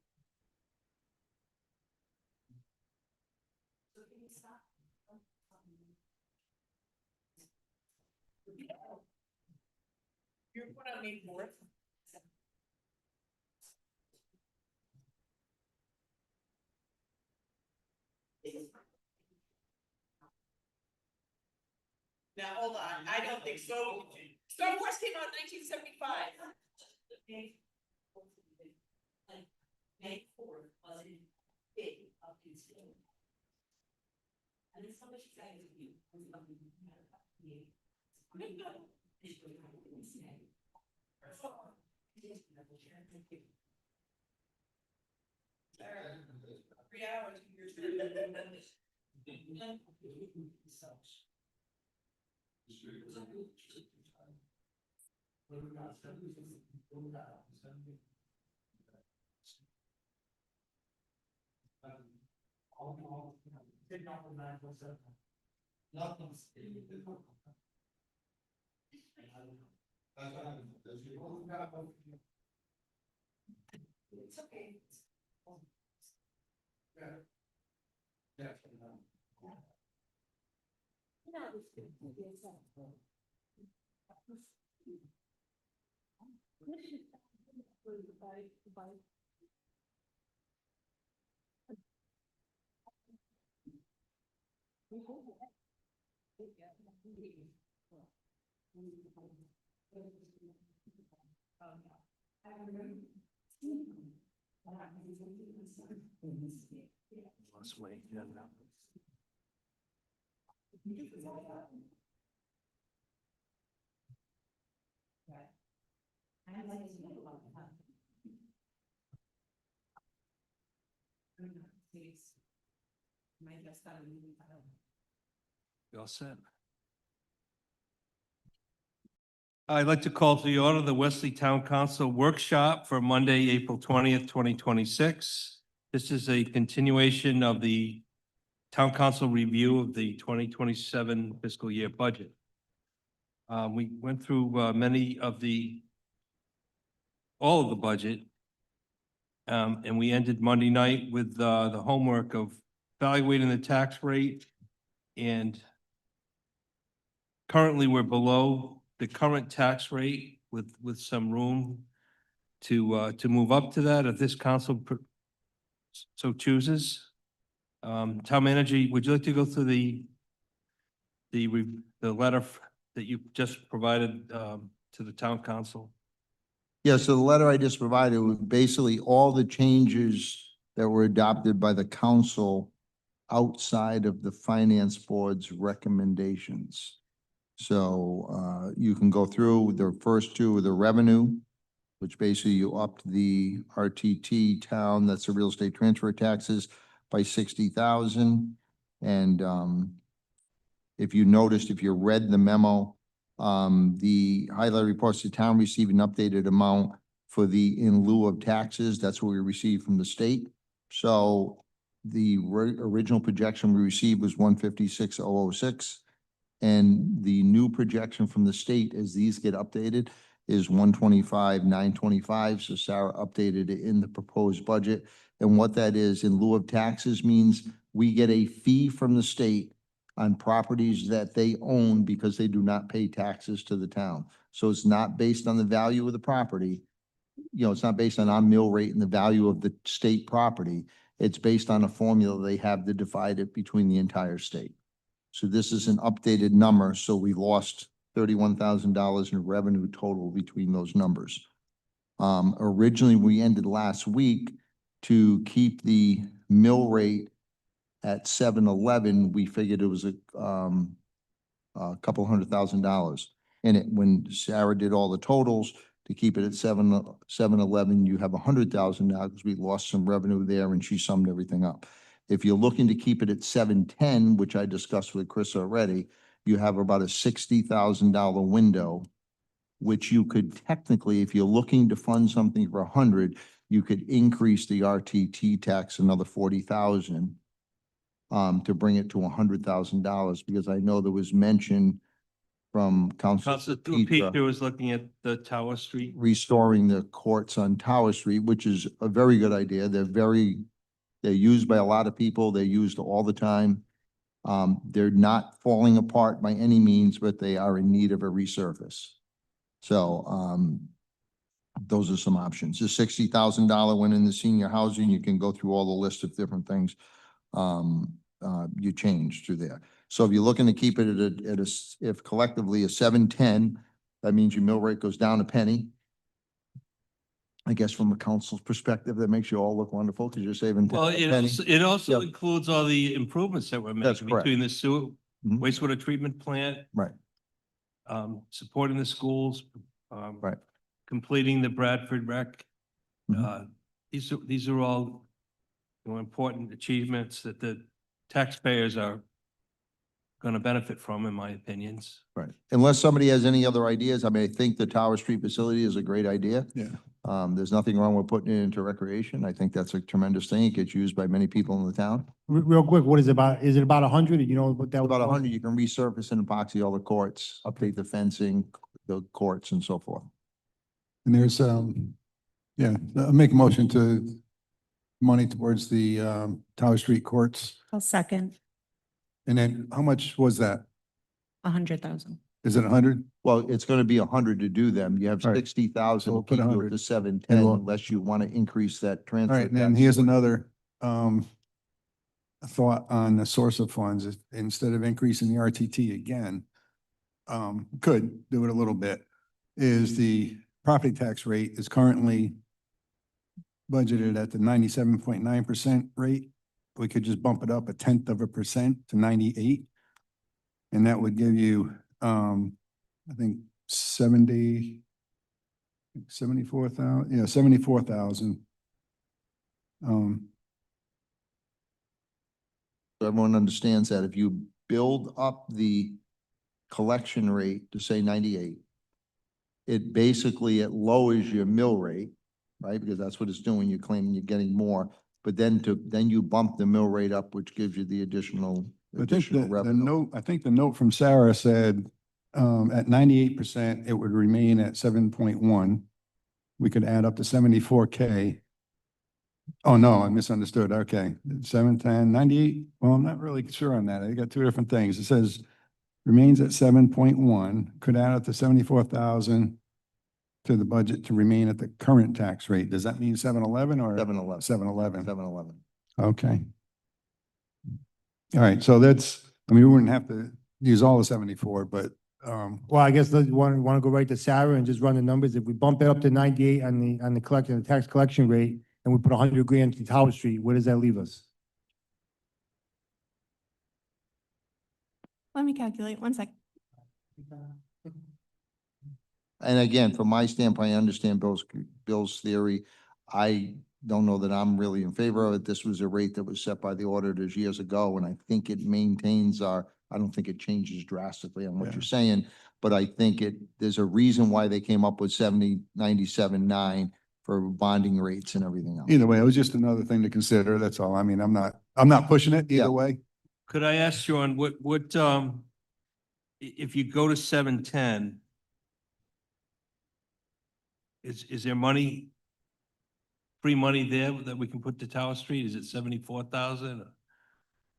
You're gonna make more. Now, hold on, I don't think so. Star Wars came out in 1975. May 4th was a big of his film. And then somebody said to you, Three hours, It's okay. Lost weight, yeah. You all set? I'd like to call to the order the Westerly Town Council Workshop for Monday, April 20th, 2026. This is a continuation of the Town Council review of the 2027 fiscal year budget. We went through all of the budget. And we ended Monday night with the homework of evaluating the tax rate. And currently, we're below the current tax rate with some room to move up to that if this council so chooses. Town manager, would you like to go through the letter that you just provided to the town council? Yeah, so the letter I just provided was basically all the changes that were adopted by the council outside of the finance board's recommendations. So you can go through the first two of the revenue, which basically you upped the RTT town, that's the real estate transfer taxes, by 60,000. And if you noticed, if you read the memo, the highlight reports the town received an updated amount for the in lieu of taxes. That's what we received from the state. So the original projection we received was 156,006. And the new projection from the state as these get updated is 125,925. So Sarah updated it in the proposed budget. And what that is in lieu of taxes means we get a fee from the state on properties that they own because they do not pay taxes to the town. So it's not based on the value of the property. You know, it's not based on our mill rate and the value of the state property. It's based on a formula they have to divide it between the entire state. So this is an updated number. So we lost $31,000 in revenue total between those numbers. Originally, we ended last week to keep the mill rate at 711. We figured it was a couple $100,000 in it. When Sarah did all the totals, to keep it at 711, you have 100,000 now because we lost some revenue there and she summed everything up. If you're looking to keep it at 710, which I discussed with Chris already, you have about a $60,000 window, which you could technically, if you're looking to fund something for 100, you could increase the RTT tax another 40,000 to bring it to $100,000, because I know there was mention from Council Council Petra Peter was looking at the Tower Street. restoring the courts on Tower Street, which is a very good idea. They're used by a lot of people. They're used all the time. They're not falling apart by any means, but they are in need of a resurface. So, those are some options. The $60,000 went in the senior housing. You can go through all the list of different things. You change through there. So if you're looking to keep it if collectively a 710, that means your mill rate goes down a penny. I guess from a council's perspective, that makes you all look wonderful because you're saving Well, a penny. it also Yep. includes all the improvements that we're That's making correct. between the sewer, Mhm. wastewater treatment plant, Right, supporting the schools, right. completing the Bradford rec. Mhm. These are all, important achievements that the taxpayers are going to benefit from, in my opinions. Right. Unless somebody has any other ideas, I mean, I think the Tower Street facility is a great idea. Yeah. There's nothing wrong with putting it into recreation. I think that's a tremendous thing. It gets used by many people in the town. Real quick, what is it about? Is it about 100? You know what that was? About 100, you can resurface and epoxy all the courts, update the fencing, the courts and so forth. And there's, yeah, I'll make a motion to money towards the, Tower Street courts. I'll second. And then how much was that? 100,000. Is it 100? Well, it's going to be 100 to do them. You have Right. 60,000 So we'll to put keep you 100. at the 710 And we'll- unless you want to increase that All transfer. right, and then tax. here's another, thought on the source of funds. Instead of increasing the RTT again, could do it a little bit, is the property tax rate is currently budgeted at the 97.9% rate. We could just bump it up 0.1% to 98. And that would give you, I think 74,000, yeah, 74,000. So everyone understands that if you build up the collection rate to say 98, it basically, it lowers your mill rate, right? Because that's what it's doing. You're claiming you're getting more, but then you bump the mill rate up, which gives you the additional revenue. I think the note from Sarah said, at 98%, it would remain at 7.1. We could add up to 74K. Oh, no, I misunderstood. Okay, 710, 98. Well, I'm not really sure on that. I got two different things. It says remains at 7.1, could add up to 74,000 to the budget to remain at the current tax rate. Does that mean 711 or? 711. 711. 711. Okay. All right, so that's, I mean, we wouldn't have to use all the 74, but, Well, I guess you want to go right to Sarah and just run the numbers. If we bump it up to 98 on the collection, the tax collection rate, and we put 100 grand to Tower Street, where does that leave us? Let me calculate, 1 sec. And again, from my standpoint, I understand Bill's theory. I don't know that I'm really in favor of it. This was a rate that was set by the auditors years ago, and I think it maintains I don't think it changes drastically on what Yeah. you're saying, but I think there's a reason why they came up with 97.9 for bonding rates and everything else. either way, it was just another thing to consider. That's all. I mean, I'm not pushing it Yeah. either way. Could I ask Sean, if you go to 710, is there free money there that we can put to Tower Street? Is it 74,000?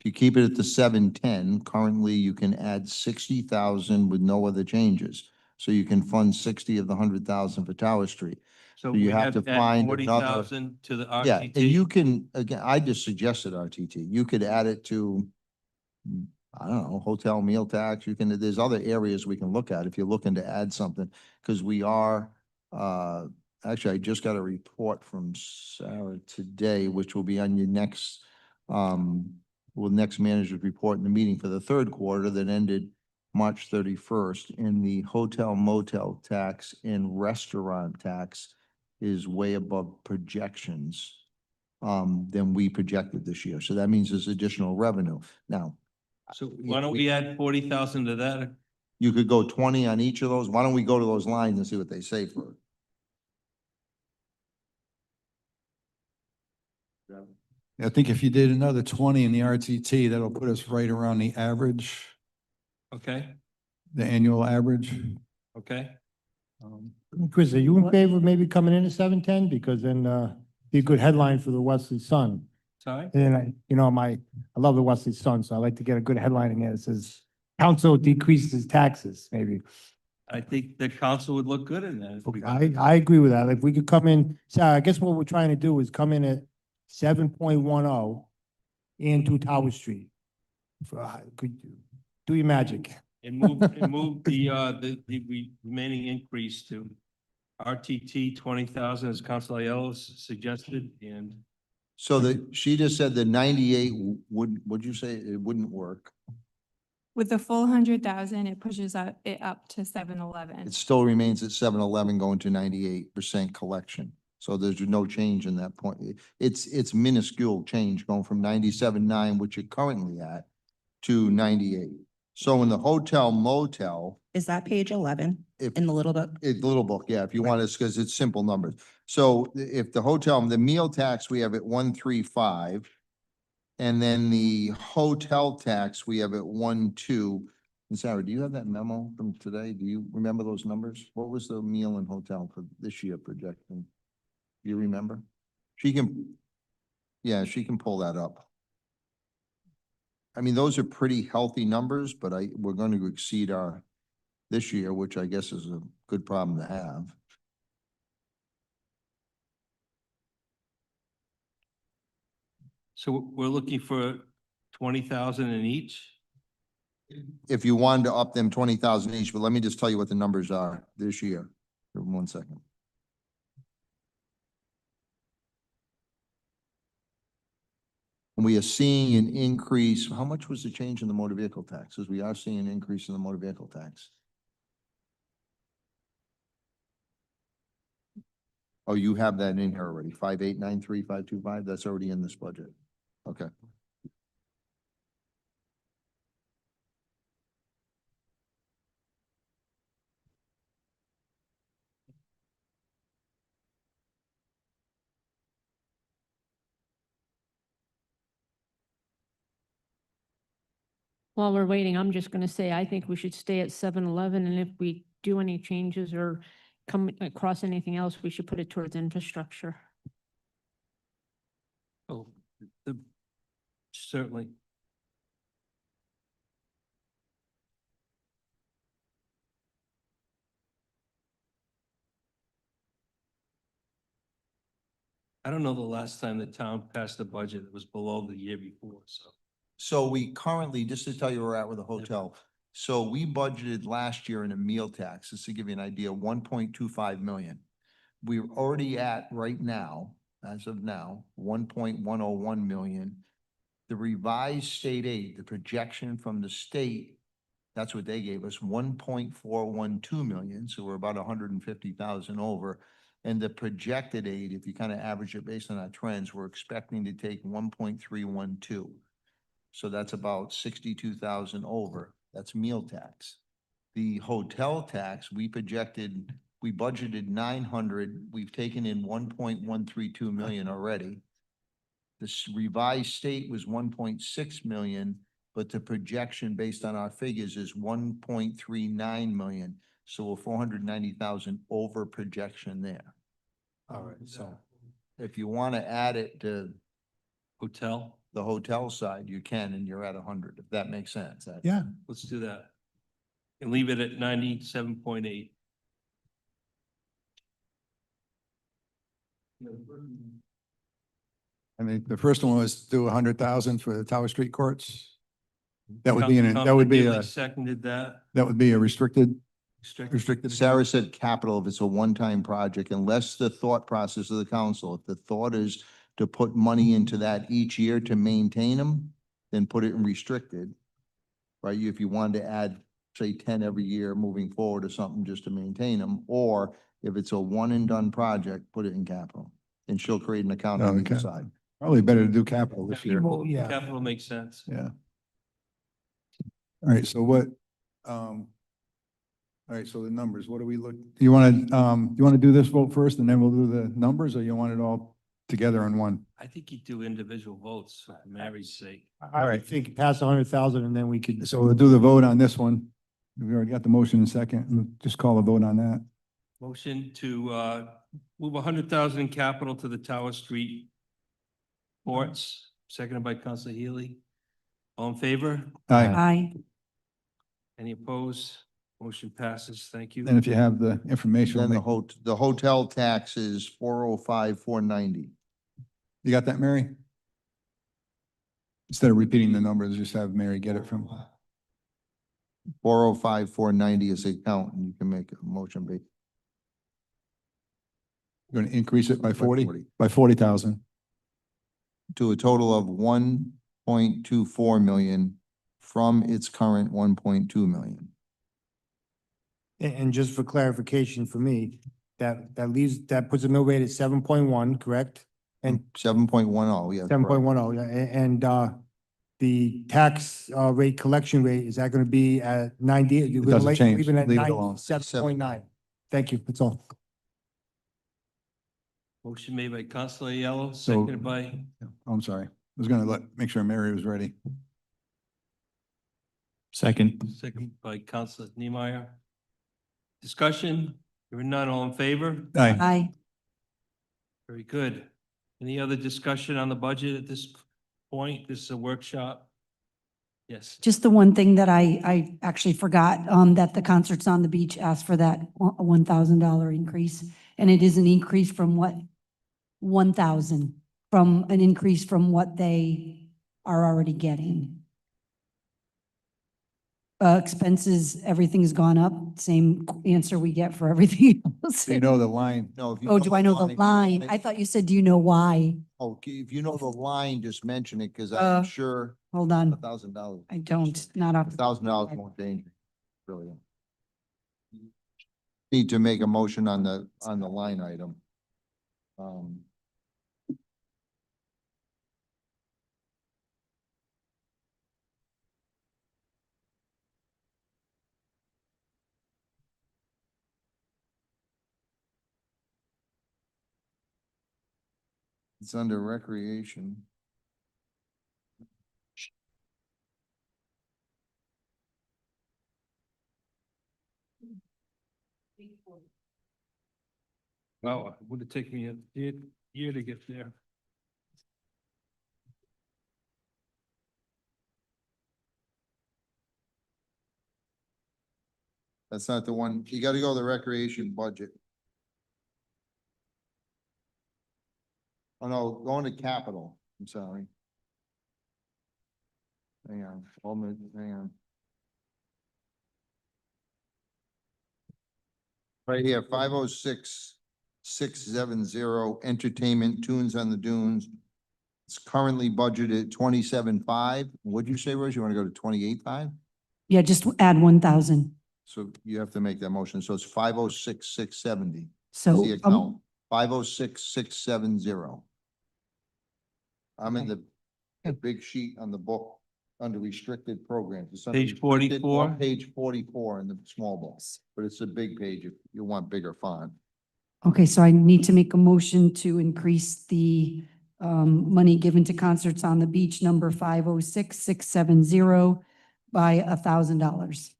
If you keep it at the 710, currently you can add 60,000 with no other changes. So you can fund 60 of the 100,000 for Tower Street. So you we have have to to add find 40,000 to the Yeah, and RTT? you can, again, I just suggested RTT. You could add it to, I don't know, hotel meal tax. There's other areas we can look at if you're looking to add something. Because we are, actually, I just got a report from Sarah today, which will be on your next manager's report in the meeting for the third quarter that ended March 31st, and the hotel motel tax and restaurant tax is way above projections than we projected this year. So that means there's additional revenue. Now, So why don't we add 40,000 to that? you could go 20 on each of those. Why don't we go to those lines and see what they say for it? I think if you did another 20 in the RTT, that'll put us right around the average, Okay, the annual average. okay. Chris, are you in favor of maybe coming in at 710? Because then, be a good headline for the Wesley Sun. Sorry? And I love the Wesley Sun, so I like to get a good headline in there that says, council decreases taxes, maybe. I think the council would look good in that. if we got it. I agree with that. If we could come in, so I guess what we're trying to do is come in at 7.10 into Tower Street. Could you do your magic? And move the remaining increase to RTT 20,000 as Council Aiello suggested, and So she just said the 98 would you say it wouldn't work? With the full 100,000, it pushes it up to 711. It still remains at 711 going to 98% collection. So there's no change in that point. It's minuscule change going from 97.9, which you're currently at, to 98. So in the hotel motel, Is that page 11 if in the little book? the little book, yeah, if you want to, because it's simple numbers. So if the hotel, the meal tax, we have at 135. And then the hotel tax, we have at 12. And Sarah, do you have that memo from today? Do you remember those numbers? What was the meal and hotel for this year projection? Do you remember? She can pull that up. I mean, those are pretty healthy numbers, but we're going to exceed our this year, which I guess is a good problem to have. so we're looking for 20,000 in each. If you wanted to up them 20,000 each, but let me just tell you what the numbers are this year. Give me 1 second. We are seeing an increase. How much was the change in the motor vehicle taxes? We are seeing an increase in the motor vehicle tax. Oh, you have that in here already. 5893, 525. That's already in this budget. Okay. While we're waiting, I'm just gonna say, I think we should stay at 711, and if we do any changes or come across anything else, we should put it towards infrastructure. Oh, certainly. I don't know the last time the town passed a budget that was below the year before, so. So we currently, just to tell you where we're at with the hotel, so we budgeted last year in a meal tax, just to give you an idea, 1.25 million. We're already at right now, as of now, 1.101 million. The revised state aid, the projection from the state, that's what they gave us, 1.412 million, so we're about 150,000 over. And the projected aid, if you kind of average it based on our trends, we're expecting to take 1.312. So that's about 62,000 over. That's meal tax. The hotel tax, we budgeted 900. We've taken in 1.132 million already. This revised state was 1.6 million, but the projection based on our figures is 1.39 million. So we're 490,000 over projection there. All right, so If you want to add it to hotel, the hotel side, you can, and you're at 100, if that makes sense. Yeah. let's do that. And leave it at 97.8. I mean, the first one was to do 100,000 for the Tower Street courts. That would be that would be Seconded that. that would be a restricted. Sarah said capital if it's a one-time project, unless the thought process of the council, if the thought is to put money into that each year to maintain them, then put it in restricted. Right, if you wanted to add say 10 every year moving forward or something just to maintain them, or if it's a one and done project, put it in capital. And she'll create an account on Okay. either side. Probably better to do capital this year. Well, yeah. Capital makes sense. Yeah. All right, so what, all right, so the numbers, what do we look, you want to do this vote first and then we'll do the numbers, or you want it all together in one? I think you do individual votes for Mary's sake. I would think pass 100,000 and then we could. So we'll do the vote on this one. We already got the motion in second, and just call a vote on that. Motion to move 100,000 in capital to the Tower Street ports, seconded by Council Healy. All in favor? Aye. Aye. Any opposed? Motion passes. Thank you. And if you have the information, Then we'll make- the hotel tax is 405, 490. you got that, Mary? Instead of repeating the numbers, just have Mary get it from. 405, 490 is the account, and you can make a motion based. You're going to increase it by 40? 40. By 40,000. To a total of 1.24 million from its current 1.2 million. And just for clarification for me, that puts a mill rate at 7.1, correct? And 7.10, yeah. 7.10, and the tax rate, collection rate, is that going to be at 90? It doesn't change. Leaving at Leave it alone. 7.9. Thank you, that's all. Motion made by Council Aiello, So- seconded by, Oh, I'm sorry. I was going to make sure Mary was ready. seconded by Council Niemeyer. Discussion? Hearing none, all in favor? Aye. Aye. Very good. Any other discussion on the budget at this point? This is a workshop. Yes. Just the one thing that I actually forgot, that the Concerts on the Beach asked for that $1,000 increase. And it is an increase from what? 1,000, from an increase from what they are already getting. Expenses, everything's gone up, same answer we get for everything else. Do you know the line? No, if you Oh, do I know the line? I thought you said, do you know why? Okay, if you know the line, just mention it, because Uh, I'm sure Hold on, $1,000. I don't, not off. $1,000 won't change. Brilliant. Need to make a motion on the line item. It's under recreation. Wow, it would have taken me a year to get there. That's not the one. You gotta go to the recreation budget. Oh, no, going to capital. I'm sorry. Hang on, hang on. Right here, 506,670 entertainment tunes on the dunes. It's currently budgeted 27.5. What'd you say, Rose? You want to go to 28.5? Yeah, just add 1,000. So you have to make that motion. So it's 506,670. So, The account, 506,670. I'm in the big sheet on the book under restricted programs. It's under Page restricted, 44? Page 44 in the small book, but it's a big page if you want bigger font. okay, so I need to make a motion to increase the money given to Concerts on the Beach, number 506,670 by $1,000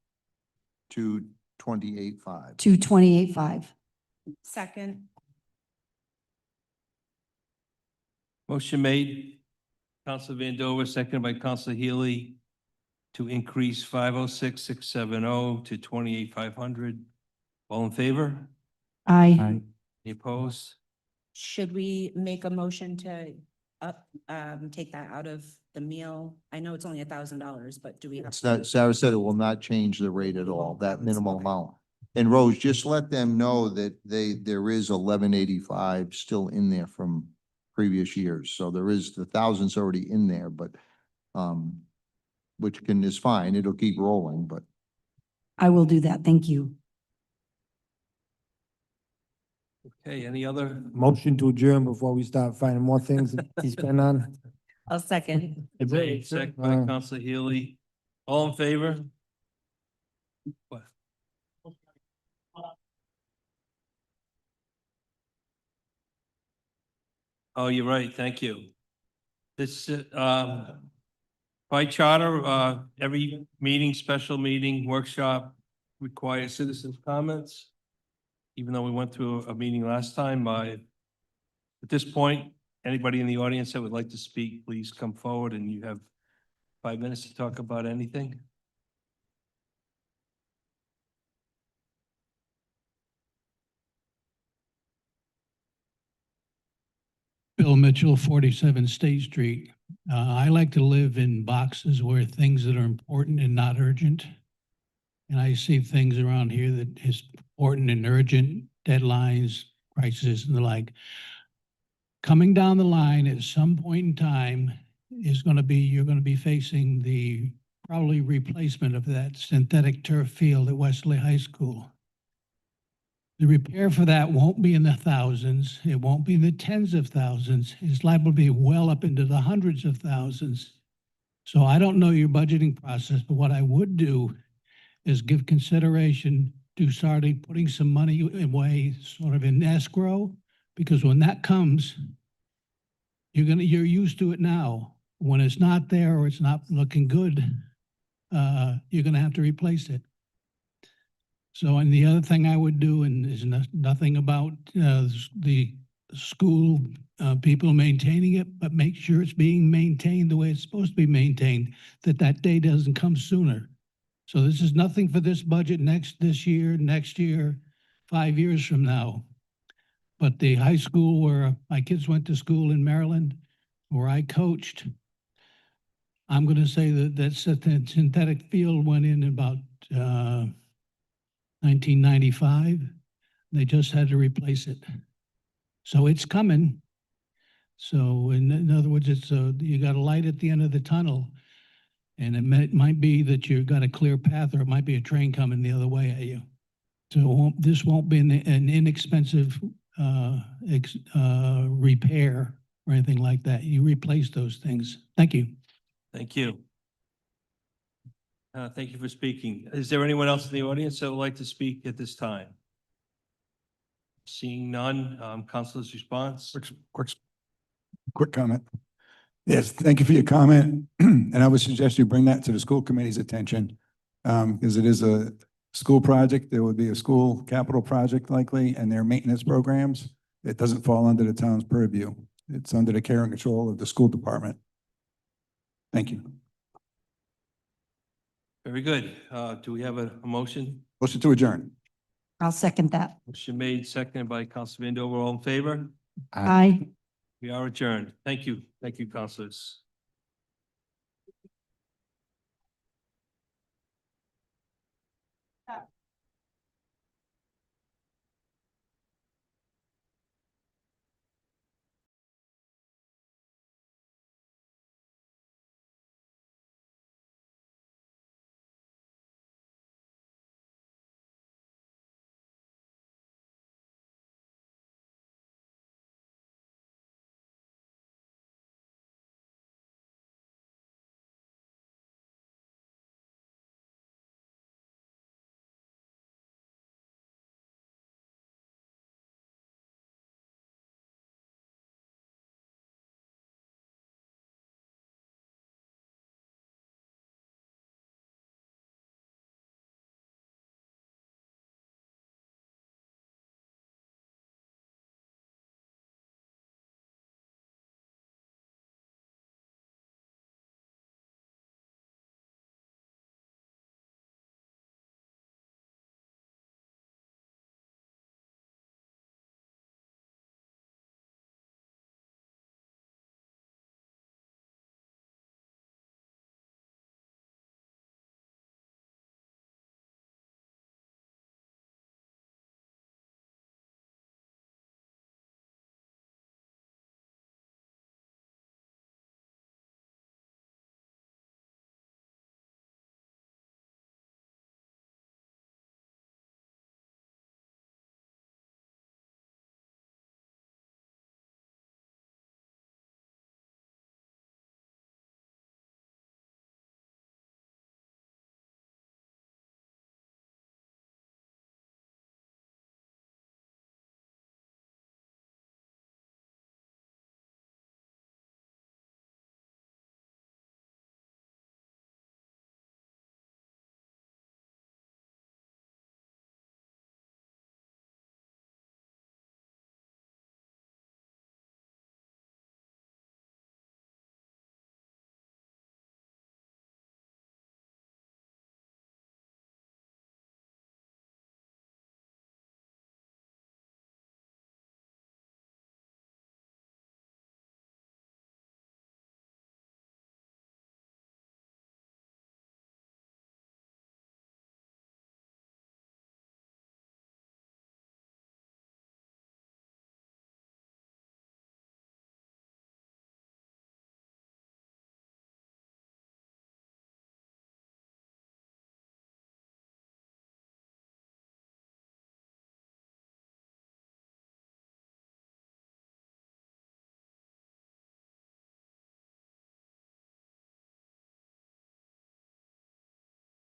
To 28.5. to 28.5. Second. Motion made, Council Vandover, seconded by Council Healy, to increase 506,670 to 28,500. All in favor? Aye. Any opposed? Should we make a motion to take that out of the meal? I know it's only $1,000, but do we? have It's not, Sarah said it will not change the rate at all, that minimal amount. And Rose, just let them know that there is 1185 still in there from previous years. So there is, the thousands already in there, but, which is fine. It'll keep rolling, but I will do that. Thank you. Okay, any other? Motion to adjourn before we start finding more things to spend on. I'll second. Debate, second by Counselor Healy. All in favor? What? Oh, you're right. Thank you. This, by charter, every meeting, special meeting, workshop requires citizens' comments. Even though we went through a meeting last time, at this point, anybody in the audience that would like to speak, please come forward and you have 5 minutes to talk about anything. Bill Mitchell, 47 State Street. I like to live in boxes where things that are important and not urgent. And I see things around here that is important and urgent, deadlines, crises and the like. Coming down the line at some point in time is going to be, you're going to be facing the probably replacement of that synthetic turf field at Westerly High School. The repair for that won't be in the thousands. It won't be in the tens of thousands. It's liable to be well up into the hundreds of thousands. So I don't know your budgeting process, but what I would do is give consideration to starting putting some money away sort of in escrow, because when that comes, you're used to it now. When it's not there or it's not looking good, you're gonna have to replace it. So, and the other thing I would do, and is nothing about the school people maintaining it, but make sure it's being maintained the way it's supposed to be maintained, that day doesn't come sooner. So this is nothing for this budget this year, next year, 5 years from now. But the high school where my kids went to school in Maryland, where I coached, I'm going to say that synthetic field went in about 1995. They just had to replace it. So it's coming. So in other words, it's you got a light at the end of the tunnel, and it might be that you've got a clear path, or it might be a train coming the other way at you. So this won't be an inexpensive repair or anything like that. You replace those things. Thank you. Thank you. Thank you for speaking. Is there anyone else in the audience that would like to speak at this time? Seeing none, Councilor's response. Quick comment. Yes, thank you for your comment. And I would suggest you bring that to the school committee's attention. Because it is a school project. There would be a school capital project likely, and their maintenance programs. It doesn't fall under the town's purview. It's under the care and control of the school department. Thank you. Very good. Do we have a motion? Motion to adjourn. I'll second that. Motion made, seconded by Councilor Vandover. All in favor? Aye. We are adjourned. Thank you. Thank you, councilors.